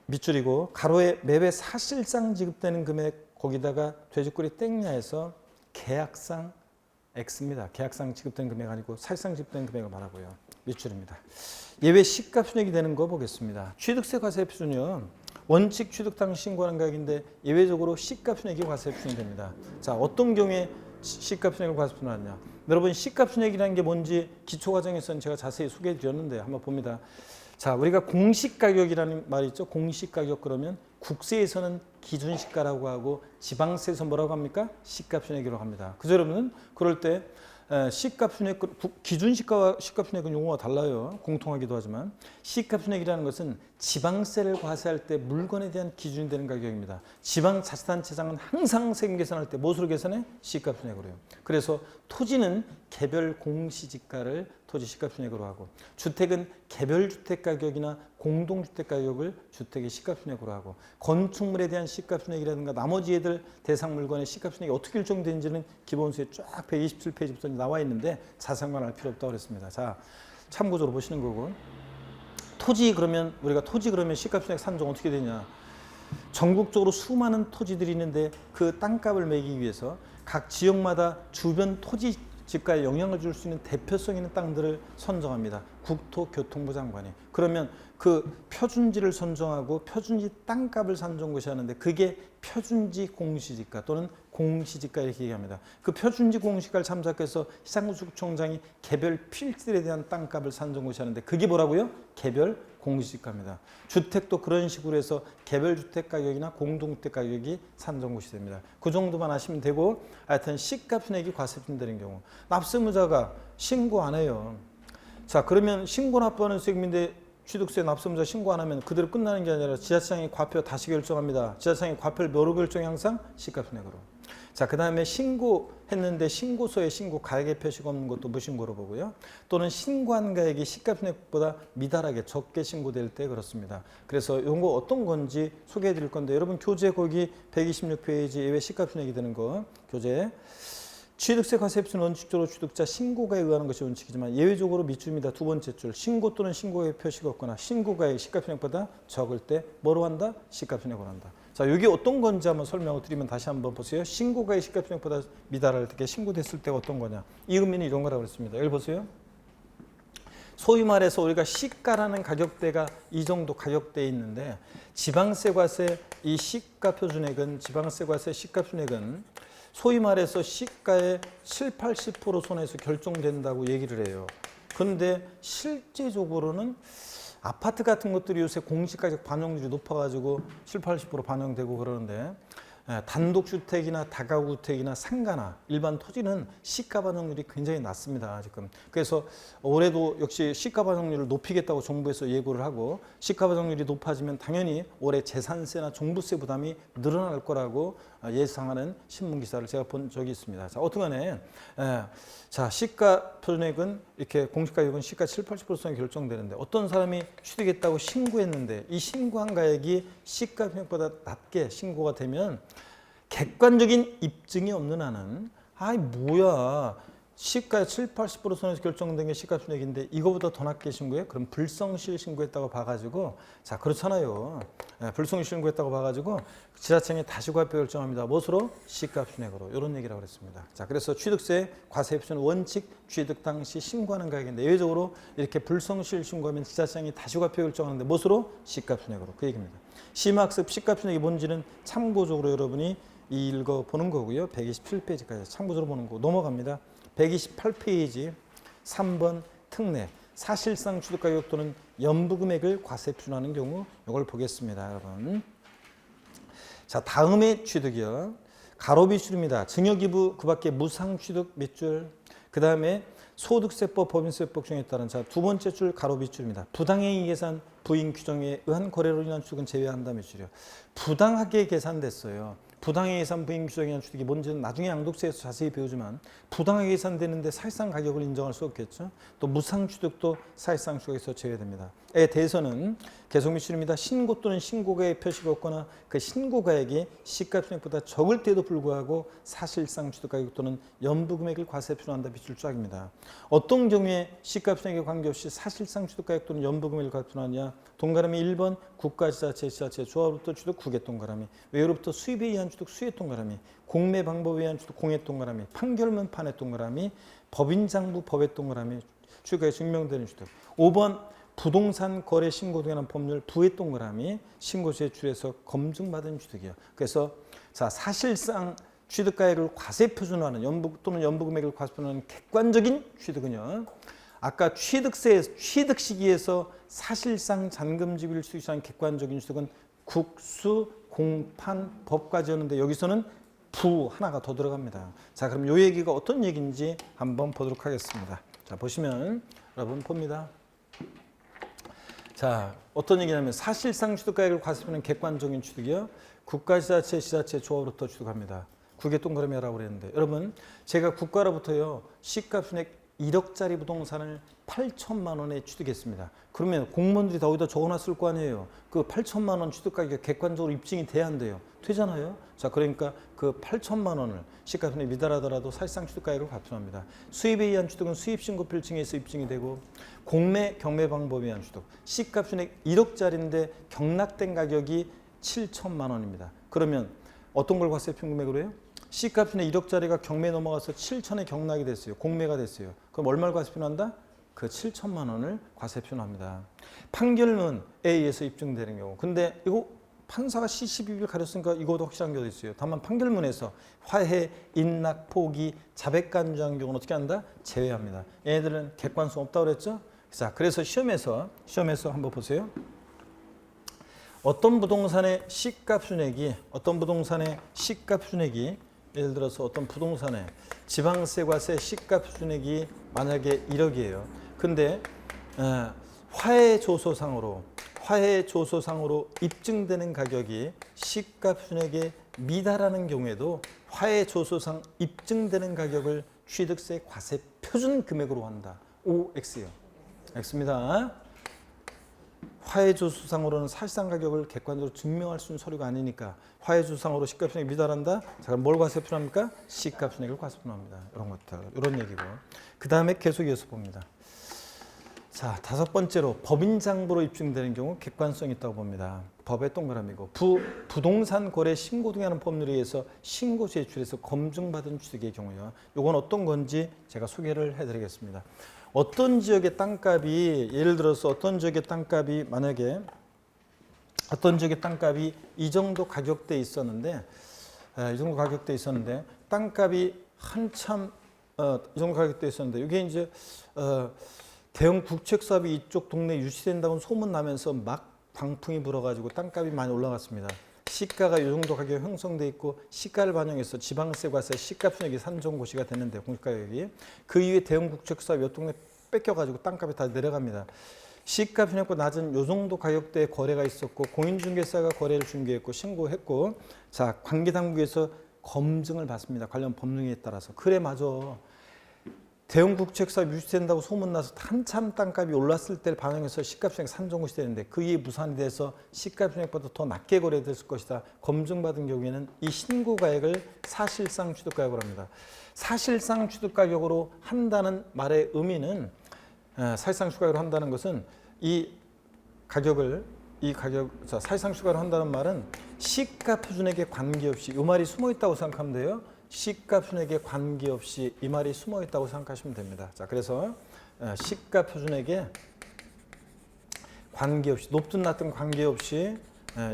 밑줄이고 가로에 매회 사실상 지급되는 금액 거기다가 돼지꼬리 땡냐에서 계약상 X입니다. 계약상 지급된 금액 아니고 사실상 지급된 금액을 말하고요. 밑줄입니다. 예외 시가 순액이 되는 거 보겠습니다. 취득세 과세 표준이요. 원칙 취득 당시 신고하는 가액인데 예외적으로 시가 순액이 과세 표준이 됩니다. 자, 어떤 경우에 시가 순액을 과세 표준하느냐. 여러분 시가 순액이라는 게 뭔지 기초 과정에서는 제가 자세히 소개해 드렸는데 한번 봅니다. 자, 우리가 공시가격이라는 말이 있죠. 공시가격 그러면 국세에서는 기준시가라고 하고 지방세에서 뭐라고 합니까? 시가순액이라고 합니다. 그죠 여러분? 그럴 때 시가순액, 기준시가와 시가순액은 용어가 달라요. 공통하기도 하지만 시가순액이라는 것은 지방세를 과세할 때 물건에 대한 기준이 되는 가격입니다. 지방자치단체장은 항상 세금 계산할 때 무엇으로 계산해? 시가순액으로 해요. 그래서 토지는 개별 공시지가를 토지 시가순액으로 하고, 주택은 개별 주택 가격이나 공동주택 가격을 주택의 시가순액으로 하고, 건축물에 대한 시가순액이라든가 나머지 애들 대상 물건의 시가순액이 어떻게 결정되는지는 기본소에 쫙 127페이지부터 나와 있는데 자세한 알 필요 없다고 그랬습니다. 자, 참고적으로 보시는 거고, 토지 그러면 우리가 토지 그러면 시가순액 산정 어떻게 되냐? 전국적으로 수많은 토지들이 있는데 그 땅값을 매기기 위해서 각 지역마다 주변 토지 집가에 영향을 줄 수 있는 대표성 있는 땅들을 선정합니다. 국토교통부 장관이. 그러면 그 표준지를 선정하고 표준지 땅값을 산정고시 하는데 그게 표준지 공시지가 또는 공시지가 이렇게 얘기합니다. 그 표준지 공시가를 참작해서 시장구축총장이 개별 필지들에 대한 땅값을 산정고시 하는데 그게 뭐라고요? 개별 공시지가입니다. 주택도 그런 식으로 해서 개별 주택 가격이나 공동주택 가격이 산정고시 됩니다. 그 정도만 아시면 되고, 하여튼 시가순액이 과세준다는 경우 납세무자가 신고 안 해요. 자, 그러면 신고 납부하는 세금인데 취득세 납세무자 신고 안 하면 그대로 끝나는 게 아니라 지자체장이 과표 다시 결정합니다. 지자체장이 과표를 뭐로 결정해? 항상 시가순액으로. 자, 그 다음에 신고했는데 신고서에 신고 가액의 표시가 없는 것도 무신고로 보고요. 또는 신고한 가액이 시가순액보다 미달하게 적게 신고될 때 그렇습니다. 그래서 이거 어떤 건지 소개해 드릴 건데, 여러분 교재 거기 126페이지 예외 시가순액이 되는 거 교재. 취득세 과세 흡수는 원칙적으로 취득자 신고가에 의하는 것이 원칙이지만 예외적으로 밑줄입니다. 두 번째 줄, 신고 또는 신고가액 표시가 없거나 신고가액 시가순액보다 적을 때 뭐로 한다? 시가순액으로 한다. 자, 이게 어떤 건지 한번 설명을 드리면 다시 한번 보세요. 신고가액 시가순액보다 미달할 때 신고됐을 때가 어떤 거냐? 이 의미는 이런 거라고 그랬습니다. 여기 보세요. 소위 말해서 우리가 시가라는 가격대가 이 정도 가격대에 있는데 지방세 과세 이 시가 표준액은 지방세 과세 시가 표준액은 소위 말해서 시가의 7, 80% 선에서 결정된다고 얘기를 해요. 그런데 실제적으로는 아파트 같은 것들이 요새 공시가격 반영률이 높아가지고 7, 80% 반영되고 그러는데 단독주택이나 다가구주택이나 상가나 일반 토지는 시가 반영률이 굉장히 낮습니다. 지금. 그래서 올해도 역시 시가 반영률을 높이겠다고 정부에서 예고를 하고, 시가 반영률이 높아지면 당연히 올해 재산세나 종부세 부담이 늘어날 거라고 예상하는 신문 기사를 제가 본 적이 있습니다. 자, 어떻게간에 자, 시가 표준액은 이렇게 공시가격은 시가 7, 80%에 결정되는데 어떤 사람이 취득했다고 신고했는데 이 신고한 가액이 시가 표준액보다 낮게 신고가 되면 객관적인 입증이 없는 한은 아이 뭐야 시가의 7, 80% 선에서 결정된 게 시가순액인데 이거보다 더 낮게 신고해? 그럼 불성실 신고했다고 봐가지고, 자 그렇잖아요. 불성실 신고했다고 봐가지고 지자체장이 다시 과표 결정합니다. 무엇으로? 시가순액으로. 이런 얘기라고 그랬습니다. 자, 그래서 취득세 과세 흡수는 원칙 취득 당시 신고하는 가격인데 예외적으로 이렇게 불성실 신고하면 지자체장이 다시 과표 결정하는데 무엇으로? 시가순액으로. 그 얘기입니다. 심학습 시가순액이 뭔지는 참고적으로 여러분이 읽어보는 거고요. 127페이지까지 참고적으로 보는 거 넘어갑니다. 128페이지 3번 특례 사실상 취득가격 또는 연부금액을 과세 표준하는 경우 이걸 보겠습니다. 여러분. 자, 다음에 취득이요. 가로비줄입니다. 증여기부 그 밖에 무상취득 몇 줄. 그 다음에 소득세법 법인세법 중에 따른 자, 두 번째 줄 가로비줄입니다. 부당행위 계산 부인 규정에 의한 거래로 인한 취득은 제외한다 몇 줄이요. 부당하게 계산됐어요. 부당하게 계산 부인 규정에 의한 취득이 뭔지는 나중에 양도세에서 자세히 배우지만 부당하게 계산되는데 사실상 가격을 인정할 수 없겠죠. 또 무상취득도 사실상 취득에서 제외됩니다. 에 대해서는 계속 미출입니다. 신고 또는 신고가액 표시가 없거나 그 신고가액이 시가순액보다 적을 때도 불구하고 사실상 취득가격 또는 연부금액을 과세 표준한다 비출 쫙입니다. 어떤 경우에 시가순액에 관계없이 사실상 취득가격 또는 연부금액을 과세 표준하냐? 동그라미 1번 국가지자체, 지자체, 조합으로부터 취득 국외 동그라미, 외로부터 수입에 의한 취득 수의 동그라미, 공매 방법에 의한 취득 공의 동그라미, 판결문 판의 동그라미, 법인장부 법의 동그라미, 취득가액 증명되는 취득. 5번 부동산 거래 신고 등에 관한 법률 부의 동그라미, 신고 제출해서 검증받은 취득이요. 그래서 자, 사실상 취득가액을 과세 표준화하는 연부 또는 연부금액을 과세 표준하는 객관적인 취득은요. 아까 취득 시기에서 사실상 잔금지급일 수 있는 객관적인 취득은 국수, 공판, 법까지였는데 여기서는 부 하나가 더 들어갑니다. 자, 그럼 이 얘기가 어떤 얘기인지 한번 보도록 하겠습니다. 자, 보시면 여러분 봅니다. 자, 어떤 얘기냐면 사실상 취득가액을 과세표는 객관적인 취득이요. 국가, 지자체, 조합으로부터 취득합니다. 국외 동그라미 하라고 그랬는데 여러분 제가 국가로부터요 시가 순액 1억짜리 부동산을 8천만 원에 취득했습니다. 그러면 공무원들이 다 어디다 적어놨을 거 아니에요. 그 8천만 원 취득가격이 객관적으로 입증이 돼야 안 돼요. 되잖아요. 자, 그러니까 그 8천만 원을 시가순액 미달하더라도 사실상 취득가액을 과표합니다. 수입에 의한 취득은 수입신고 필증에서 입증이 되고 공매, 경매 방법에 의한 취득. 시가순액 1억짜리인데 경락된 가격이 7천만 원입니다. 그러면 어떤 걸 과세평 금액으로 해요? C값은 1억짜리가 경매 넘어가서 7천에 경락이 됐어요. 공매가 됐어요. 그럼 얼마를 과세표한다? 그 7천만 원을 과세표합니다. 판결문 A에서 입증되는 경우. 근데 이거 판사가 C12일 가렸으니까 이것도 확실한 경우도 있어요. 다만 판결문에서 화해, 인락, 포기, 자백간주한 경우는 어떻게 한다? 제외합니다. 얘네들은 객관성 없다고 그랬죠? 자, 그래서 시험에서 한번 보세요. 어떤 부동산의 시가 순액이 예를 들어서 어떤 부동산의 지방세과세 시가 순액이 만약에 1억이에요. 근데 화해 조소상으로 입증되는 가격이 시가 순액에 미달하는 경우에도 화해 조소상 입증되는 가격을 취득세 과세 표준 금액으로 한다. OX요. X입니다. 화해조수상으로는 사실상 가격을 객관적으로 증명할 수 있는 서류가 아니니까 화해조수상으로 시가순액이 미달한다. 자, 그럼 뭘 과세표합니까? 시가순액을 과세표합니다. 이런 것들, 이런 얘기고. 그 다음에 계속 이어서 봅니다. 자, 다섯 번째로 법인장부로 입증되는 경우 객관성이 있다고 봅니다. 법의 동그라미고 부동산 거래 신고 등에 하는 법률에 의해서 신고 제출해서 검증받은 취득의 경우요. 이건 어떤 건지 제가 소개를 해드리겠습니다. 어떤 지역의 땅값이 예를 들어서 어떤 지역의 땅값이 이 정도 가격대에 있었는데 땅값이 한참 이 정도 가격대에 있었는데 이게 이제 대형 국책 사업이 이쪽 동네에 유치된다고 소문 나면서 막 광풍이 불어가지고 땅값이 많이 올라갔습니다. 시가가 이 정도 가격이 형성돼 있고 시가를 반영해서 지방세 과세 시가 순액이 산정고시가 됐는데 공시가격이 그 이후에 대형 국책사업 몇 동네 뺏겨가지고 땅값이 다 내려갑니다. 시가 순액보다 낮은 요 정도 가격대에 거래가 있었고 공인중개사가 거래를 중개했고 신고했고 자 관계당국에서 검증을 받습니다. 관련 법령에 따라서 그래 맞아. 대형 국책사업 유치된다고 소문나서 한참 땅값이 올랐을 때를 반영해서 시가순액 산정고시 되는데 그 이에 무산이 돼서 시가순액보다 더 낮게 거래됐을 것이다. 검증받은 경우에는 이 신고가액을 사실상 취득가액으로 합니다. 사실상 취득가격으로 한다는 말의 의미는 사실상 취득가격으로 한다는 것은 사실상 취득가격으로 한다는 말은 시가 표준액에 관계없이 이 말이 숨어 있다고 생각하면 돼요. 시가 표준액에 관계없이 이 말이 숨어 있다고 생각하시면 됩니다. 자, 그래서 시가 표준액에 관계없이 높든 낮든 관계없이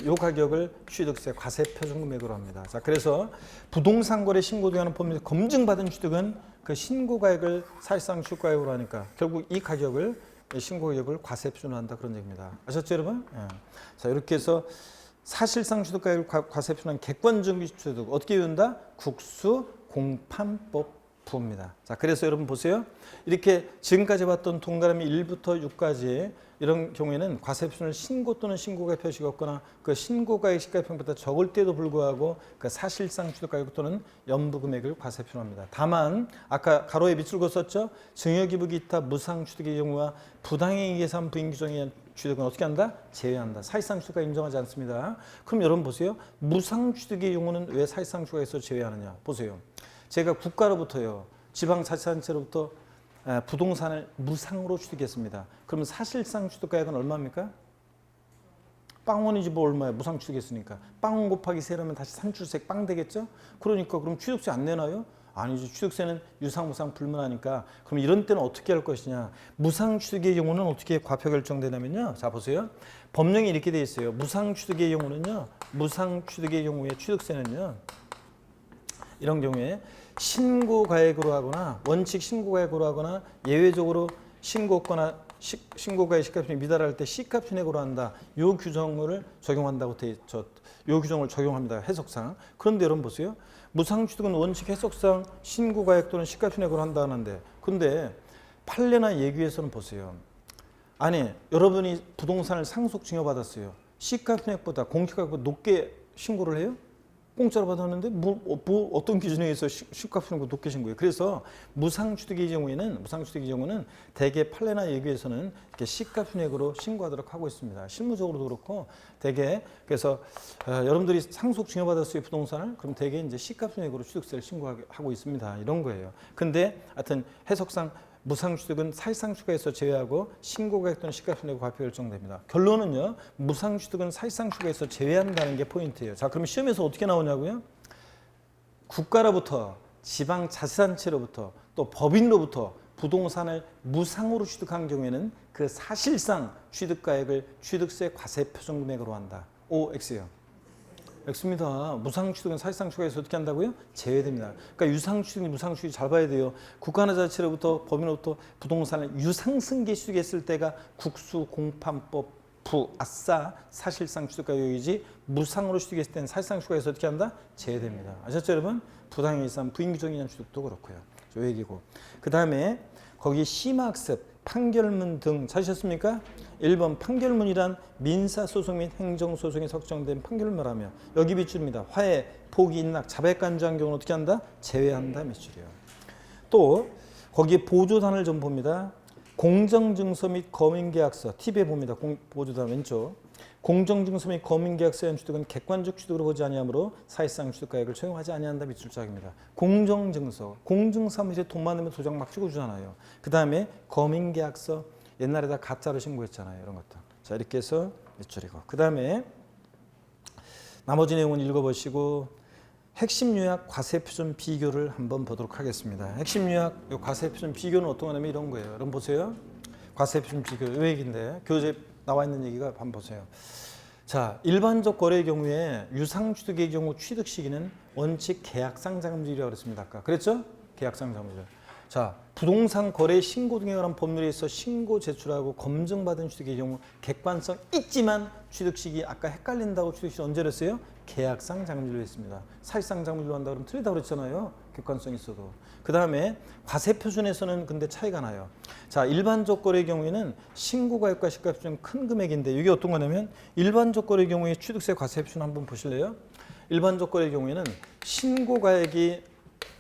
이 가격을 취득세 과세 표준 금액으로 합니다. 자, 그래서 부동산 거래 신고 등하는 법률 검증받은 취득은 그 신고가액을 사실상 취득가액으로 하니까 결국 이 가격을 신고가격을 과세 표준한다 그런 얘기입니다. 아셨죠, 여러분? 자, 이렇게 해서 사실상 취득가액을 과세 표준한 객관적인 취득 어떻게 외운다? 국수 공판법 부입니다. 자, 그래서 여러분 보세요. 이렇게 지금까지 봤던 동그라미 1부터 6까지 이런 경우에는 과세 표준을 신고 또는 신고가액 표시가 없거나 그 신고가액 시가평보다 적을 때도 불구하고 그 사실상 취득가액 또는 연부금액을 과세 표준합니다. 다만 아까 가로에 밑줄 그었었죠. 증여기부 기타 무상취득의 경우와 부당행위 계산 부인 규정에 의한 취득은 어떻게 한다? 제외한다. 사실상 취득가 인정하지 않습니다. 그럼 여러분 보세요. 무상취득의 경우는 왜 사실상 취득에서 제외하느냐? 보세요. 제가 국가로부터요. 지방자치단체로부터 부동산을 무상으로 취득했습니다. 그러면 사실상 취득가액은 얼마입니까? 빵원이지 뭐 얼마야? 무상 취득했으니까. 빵원 곱하기 세라면 다시 산출세 빵 되겠죠? 그러니까 그럼 취득세 안 내나요? 아니죠. 취득세는 유상, 무상 불문하니까. 그럼 이런 때는 어떻게 할 것이냐. 무상 취득의 경우는 어떻게 과표 결정되냐면요. 자, 보세요. 법령이 이렇게 돼 있어요. 무상 취득의 경우는요. 무상 취득의 경우에 취득세는요. 이런 경우에 신고가액으로 하거나 원칙 신고가액으로 하거나 예외적으로 신고가나 신고가의 시가총액이 미달할 때 시가총액으로 한다. 요 규정을 적용한다고 요 규정을 적용합니다. 해석상. 그런데 여러분 보세요. 무상취득은 원칙 해석상 신고가액 또는 시가총액으로 한다는데 근데 판례나 예규에서는 보세요. 아니 여러분이 부동산을 상속 증여받았어요. 시가총액보다 공시가격보다 높게 신고를 해요? 공짜로 받았는데 어떤 기준에 의해서 시가총액보다 높게 신고해요? 그래서 무상취득의 경우는 대개 판례나 예규에서는 이렇게 시가총액으로 신고하도록 하고 있습니다. 실무적으로도 그렇고 대개 그래서 여러분들이 상속 증여받았어요 부동산을 그럼 대개 이제 시가총액으로 취득세를 신고하고 있습니다. 이런 거예요. 근데 하여튼 해석상 무상취득은 사실상추가에서 제외하고 신고가액 또는 시가총액으로 과표 결정됩니다. 결론은요. 무상취득은 사실상추가에서 제외한다는 게 포인트예요. 자, 그럼 시험에서 어떻게 나오냐고요? 국가로부터 지방자치단체로부터 또 법인으로부터 부동산을 무상으로 취득한 경우에는 그 사실상 취득가액을 취득세 과세 표준금액으로 한다. OX예요. X입니다. 무상취득은 사실상추가에서 어떻게 한다고요? 제외됩니다. 그러니까 유상취득, 무상취득 잘 봐야 돼요. 국가나 자치로부터 법인으로부터 부동산을 유상승계 취득했을 때가 국수공판법 부아싸 사실상 취득가격이지 무상으로 취득했을 때는 사실상추가에서 어떻게 한다? 제외됩니다. 아셨죠 여러분? 부당이상 부인규정이념 취득도 그렇고요. 요 얘기고. 그 다음에 거기 심학습 판결문 등 찾으셨습니까? 1번 판결문이란 민사소송 및 행정소송에 석정된 판결을 말하며 여기 밑줄입니다. 화해, 포기, 인락, 자백간주한 경우는 어떻게 한다? 제외한다 밑줄이요. 또 거기에 보조단을 좀 봅니다. 공정증서 및 거민계약서 팁에 봅니다. 보조단 왼쪽. 공정증서 및 거민계약서의 취득은 객관적 취득으로 보지 아니하므로 사실상 취득가액을 적용하지 아니한다 밑줄짝입니다. 공정증서, 공증사무실에 돈 많으면 도장 막 찍어주잖아요. 그 다음에 거민계약서 옛날에다 가짜로 신고했잖아요. 이런 것도. 자 이렇게 해서 밑줄이고 그 다음에 나머지 내용은 읽어보시고 핵심 요약 과세표준 비교를 한번 보도록 하겠습니다. 핵심 요약 요 과세표준 비교는 어떤 거냐면 이런 거예요. 여러분 보세요. 과세표준 비교 이 얘기인데 교재 나와 있는 얘기가 한번 보세요. 자, 일반적 거래의 경우에 유상취득의 경우 취득 시기는 원칙 계약상장일이라고 그랬습니다. 아까 그랬죠? 계약상장일. 자, 부동산 거래 신고 등에 관한 법률에 있어 신고 제출하고 검증받은 취득의 경우 객관성 있지만 취득 시기 아까 헷갈린다고 취득 시기 언제 그랬어요? 계약상 장밀로 했습니다. 사실상 장밀로 한다 그러면 틀리다고 그랬잖아요. 객관성 있어도. 그 다음에 과세표준에서는 근데 차이가 나요. 자, 일반적 거래의 경우에는 신고가액과 시가표준 큰 금액인데 이게 어떤 거냐면 일반적 거래의 경우에 취득세 과세표준 한번 보실래요? 일반적 거래의 경우에는 신고가액이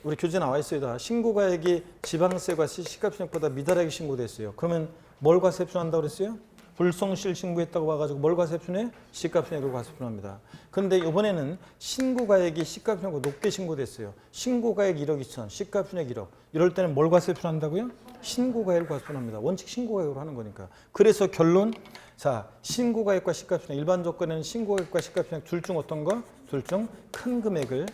우리 교재 나와 있어요. 다. 신고가액이 지방세과 시가표준액보다 미달하게 신고됐어요. 그러면 뭘 과세표준한다고 그랬어요? 불성실 신고했다고 봐가지고 뭘 과세표준해? 시가표준액을 과세표준합니다. 그런데 이번에는 신고가액이 시가표준액보다 높게 신고됐어요. 신고가액 1억 2천, 시가표준액 1억. 이럴 때는 뭘 과세표준한다고요? 신고가액을 과세표준합니다. 원칙 신고가액으로 하는 거니까. 그래서 결론, 자 신고가액과 시가표준액, 일반적 거래는 신고가액과 시가표준액 둘 중 어떤 거? 둘 중 큰 금액을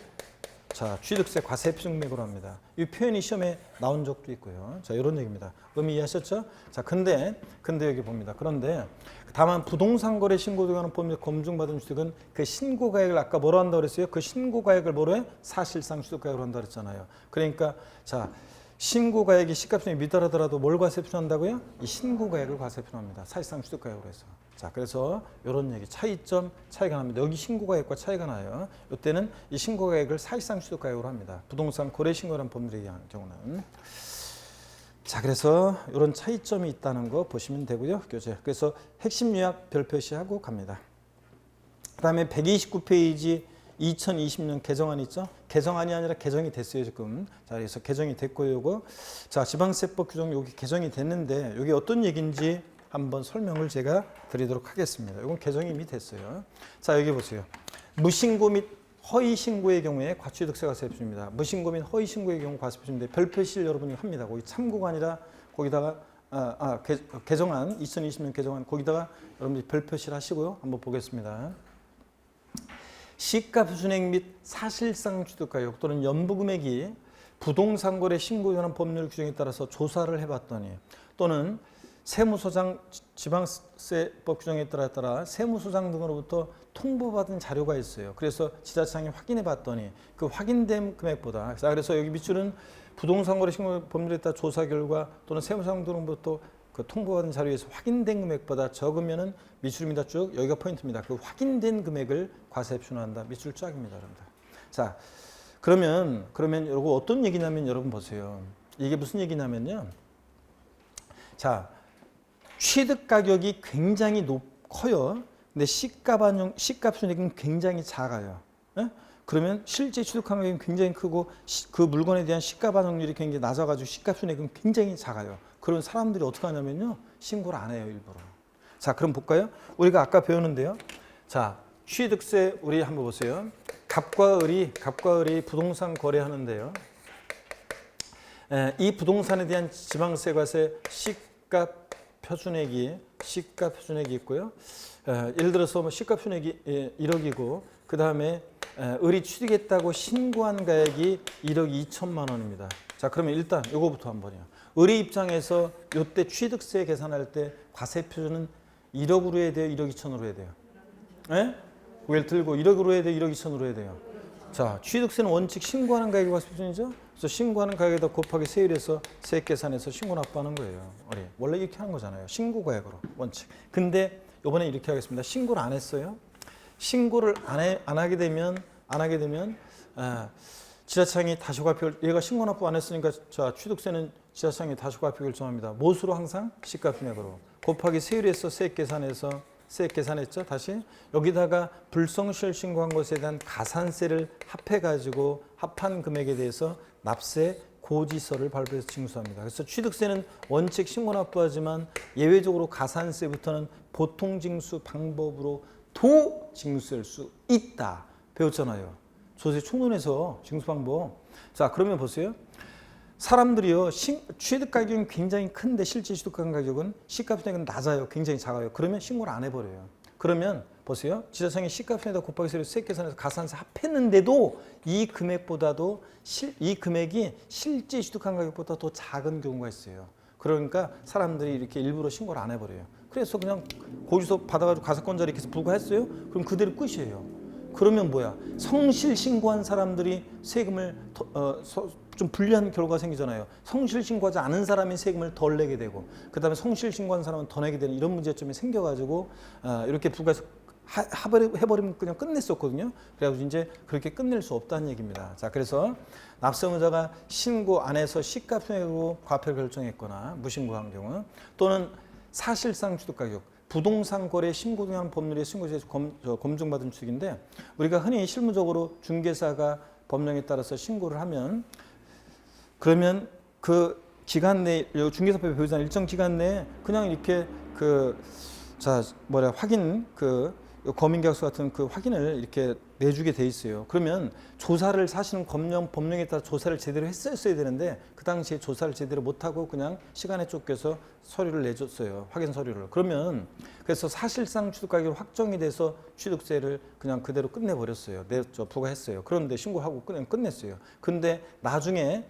자, 취득세 과세표준액으로 합니다. 이 표현이 시험에 나온 적도 있고요. 자, 이런 얘기입니다. 의미 이해하셨죠? 자, 근데 여기 봅니다. 그런데 다만 부동산 거래 신고 등하는 법률 검증받은 취득은 그 신고가액을 아까 뭐로 한다고 그랬어요? 그 신고가액을 뭐로 해? 사실상 취득가액으로 한다고 그랬잖아요. 그러니까 자, 신고가액이 시가표준액이 미달하더라도 뭘 과세표준한다고요? 이 신고가액을 과세표준합니다. 사실상 취득가액으로 해서. 자, 그래서 이런 얘기 차이가 납니다. 여기 신고가액과 차이가 나요. 이때는 이 신고가액을 사실상 취득가액으로 합니다. 부동산 거래 신고라는 법률에 의한 경우는. 자, 그래서 이런 차이점이 있다는 거 보시면 되고요. 교재. 그래서 핵심 요약 별 표시하고 갑니다. 그다음에 129페이지 2020년 개정안 있죠? 개정안이 아니라 개정이 됐어요, 지금. 자, 그래서 개정이 됐고요, 요거. 자, 지방세법 규정 여기 개정이 됐는데 여기 어떤 얘기인지 한번 설명을 제가 드리도록 하겠습니다. 이건 개정이 이미 됐어요. 자, 여기 보세요. 무신고 및 허위 신고의 경우에 과취득세 과세표준입니다. 무신고 및 허위 신고의 경우 과세표준인데 별 표시를 여러분이 합니다. 거기 참고가 아니라 거기다가 개정안 2020년 개정안 거기다가 여러분들이 별 표시를 하시고요. 한번 보겠습니다. 시가표준액 및 사실상 취득가격 또는 연부금액이 부동산 거래 신고에 관한 법률 규정에 따라서 조사를 해봤더니 또는 세무서장 지방세법 규정에 따라 세무서장 등으로부터 통보받은 자료가 있어요. 그래서 지자체장이 확인해 봤더니 그 확인된 금액보다 자, 그래서 여기 밑줄은 부동산 거래 신고 법률에 따라 조사 결과 또는 세무서장 등으로부터 그 통보받은 자료에서 확인된 금액보다 적으면은 미출입니다. 쭉 여기가 포인트입니다. 그 확인된 금액을 과세에 표현한다. 미출 쫙입니다, 여러분들. 자, 그러면 요거 어떤 얘기냐면 여러분 보세요. 이게 무슨 얘기냐면요. 자, 취득 가격이 굉장히 커요. 근데 시가 손익은 굉장히 작아요. 예? 그러면 실제 취득한 가격이 굉장히 크고 그 물건에 대한 시가 반영률이 굉장히 낮아가지고 시가 손익은 굉장히 작아요. 그런 사람들이 어떻게 하냐면요. 신고를 안 해요, 일부러. 자, 그럼 볼까요? 우리가 아까 배웠는데요. 자, 취득세 우리 한번 보세요. 갑과 을이 부동산 거래하는데요. 이 부동산에 대한 지방세과세 시가 표준액이 있고요. 예를 들어서 뭐 시가 표준액이 1억이고 그 다음에 을이 취득했다고 신고한 가액이 1억 2천만 원입니다. 자, 그러면 일단 요거부터 한번요. 을의 입장에서 요때 취득세 계산할 때 과세 표준은 1억으로 해야 돼요? 1억 2천으로 해야 돼요? 예? 고개를 들고 1억으로 해야 돼요? 1억 2천으로 해야 돼요? 자, 취득세는 원칙 신고하는 가액이 과세 표준이죠? 그래서 신고하는 가격에다 곱하기 세율해서 세액 계산해서 신고 납부하는 거예요. 원래 이렇게 하는 거잖아요. 신고 가액으로 원칙. 근데 이번에 이렇게 하겠습니다. 신고를 안 했어요. 신고를 안 하게 되면 지자청이 다시과표 얘가 신고 납부 안 했으니까 자 취득세는 지자청이 다시과표 결정합니다. 무엇으로 항상 시가금액으로 곱하기 세율해서 세액 계산했죠. 다시 여기다가 불성실 신고한 것에 대한 가산세를 합해가지고 합한 금액에 대해서 납세 고지서를 발부해서 징수합니다. 그래서 취득세는 원칙 신고 납부하지만 예외적으로 가산세부터는 보통 징수 방법으로 도 징수할 수 있다. 배웠잖아요. 조세 총론에서 징수 방법. 자, 그러면 보세요. 사람들이요, 취득 가격은 굉장히 큰데 실제 취득한 가격은 시가표준액은 낮아요. 굉장히 작아요. 그러면 신고를 안 해버려요. 그러면 보세요. 지자청이 시가표준액에다 곱하기 세율 세액 계산해서 가산세 합했는데도 이 금액이 실제 취득한 가격보다 더 작은 경우가 있어요. 그러니까 사람들이 이렇게 일부러 신고를 안 해버려요. 그래서 그냥 고지서 받아가지고 가산권자 이렇게 해서 부과했어요. 그럼 그대로 끝이에요. 그러면 뭐야? 성실 신고한 사람들이 세금을 좀 불리한 결과가 생기잖아요. 성실 신고하지 않은 사람이 세금을 덜 내게 되고 그 다음에 성실 신고한 사람은 더 내게 되는 이런 문제점이 생겨가지고 이렇게 부과해서 해버리면 그냥 끝냈었거든요. 그래가지고 이제 그렇게 끝낼 수 없다는 얘기입니다. 자, 그래서 납세의무자가 신고 안 해서 시가표준액으로 과표 결정했거나 무신고한 경우 또는 사실상 취득가격 부동산 거래 신고 등한 법률의 신고제에서 검증받은 취득인데 우리가 흔히 실무적으로 중개사가 법령에 따라서 신고를 하면 그러면 그 기간 내에 중개사법에 배우지 않은 일정 기간 내에 그냥 이렇게 확인 검인계약서 같은 그 확인을 이렇게 내주게 돼 있어요. 그러면 조사를 사실은 법령에 따라 조사를 제대로 했었어야 되는데 그 당시에 조사를 제대로 못하고 그냥 시간에 쫓겨서 서류를 내줬어요. 확인 서류를. 그러면 그래서 사실상 취득가격이 확정이 돼서 취득세를 그냥 그대로 끝내버렸어요. 부과했어요. 그런데 신고하고 그냥 끝냈어요. 근데 나중에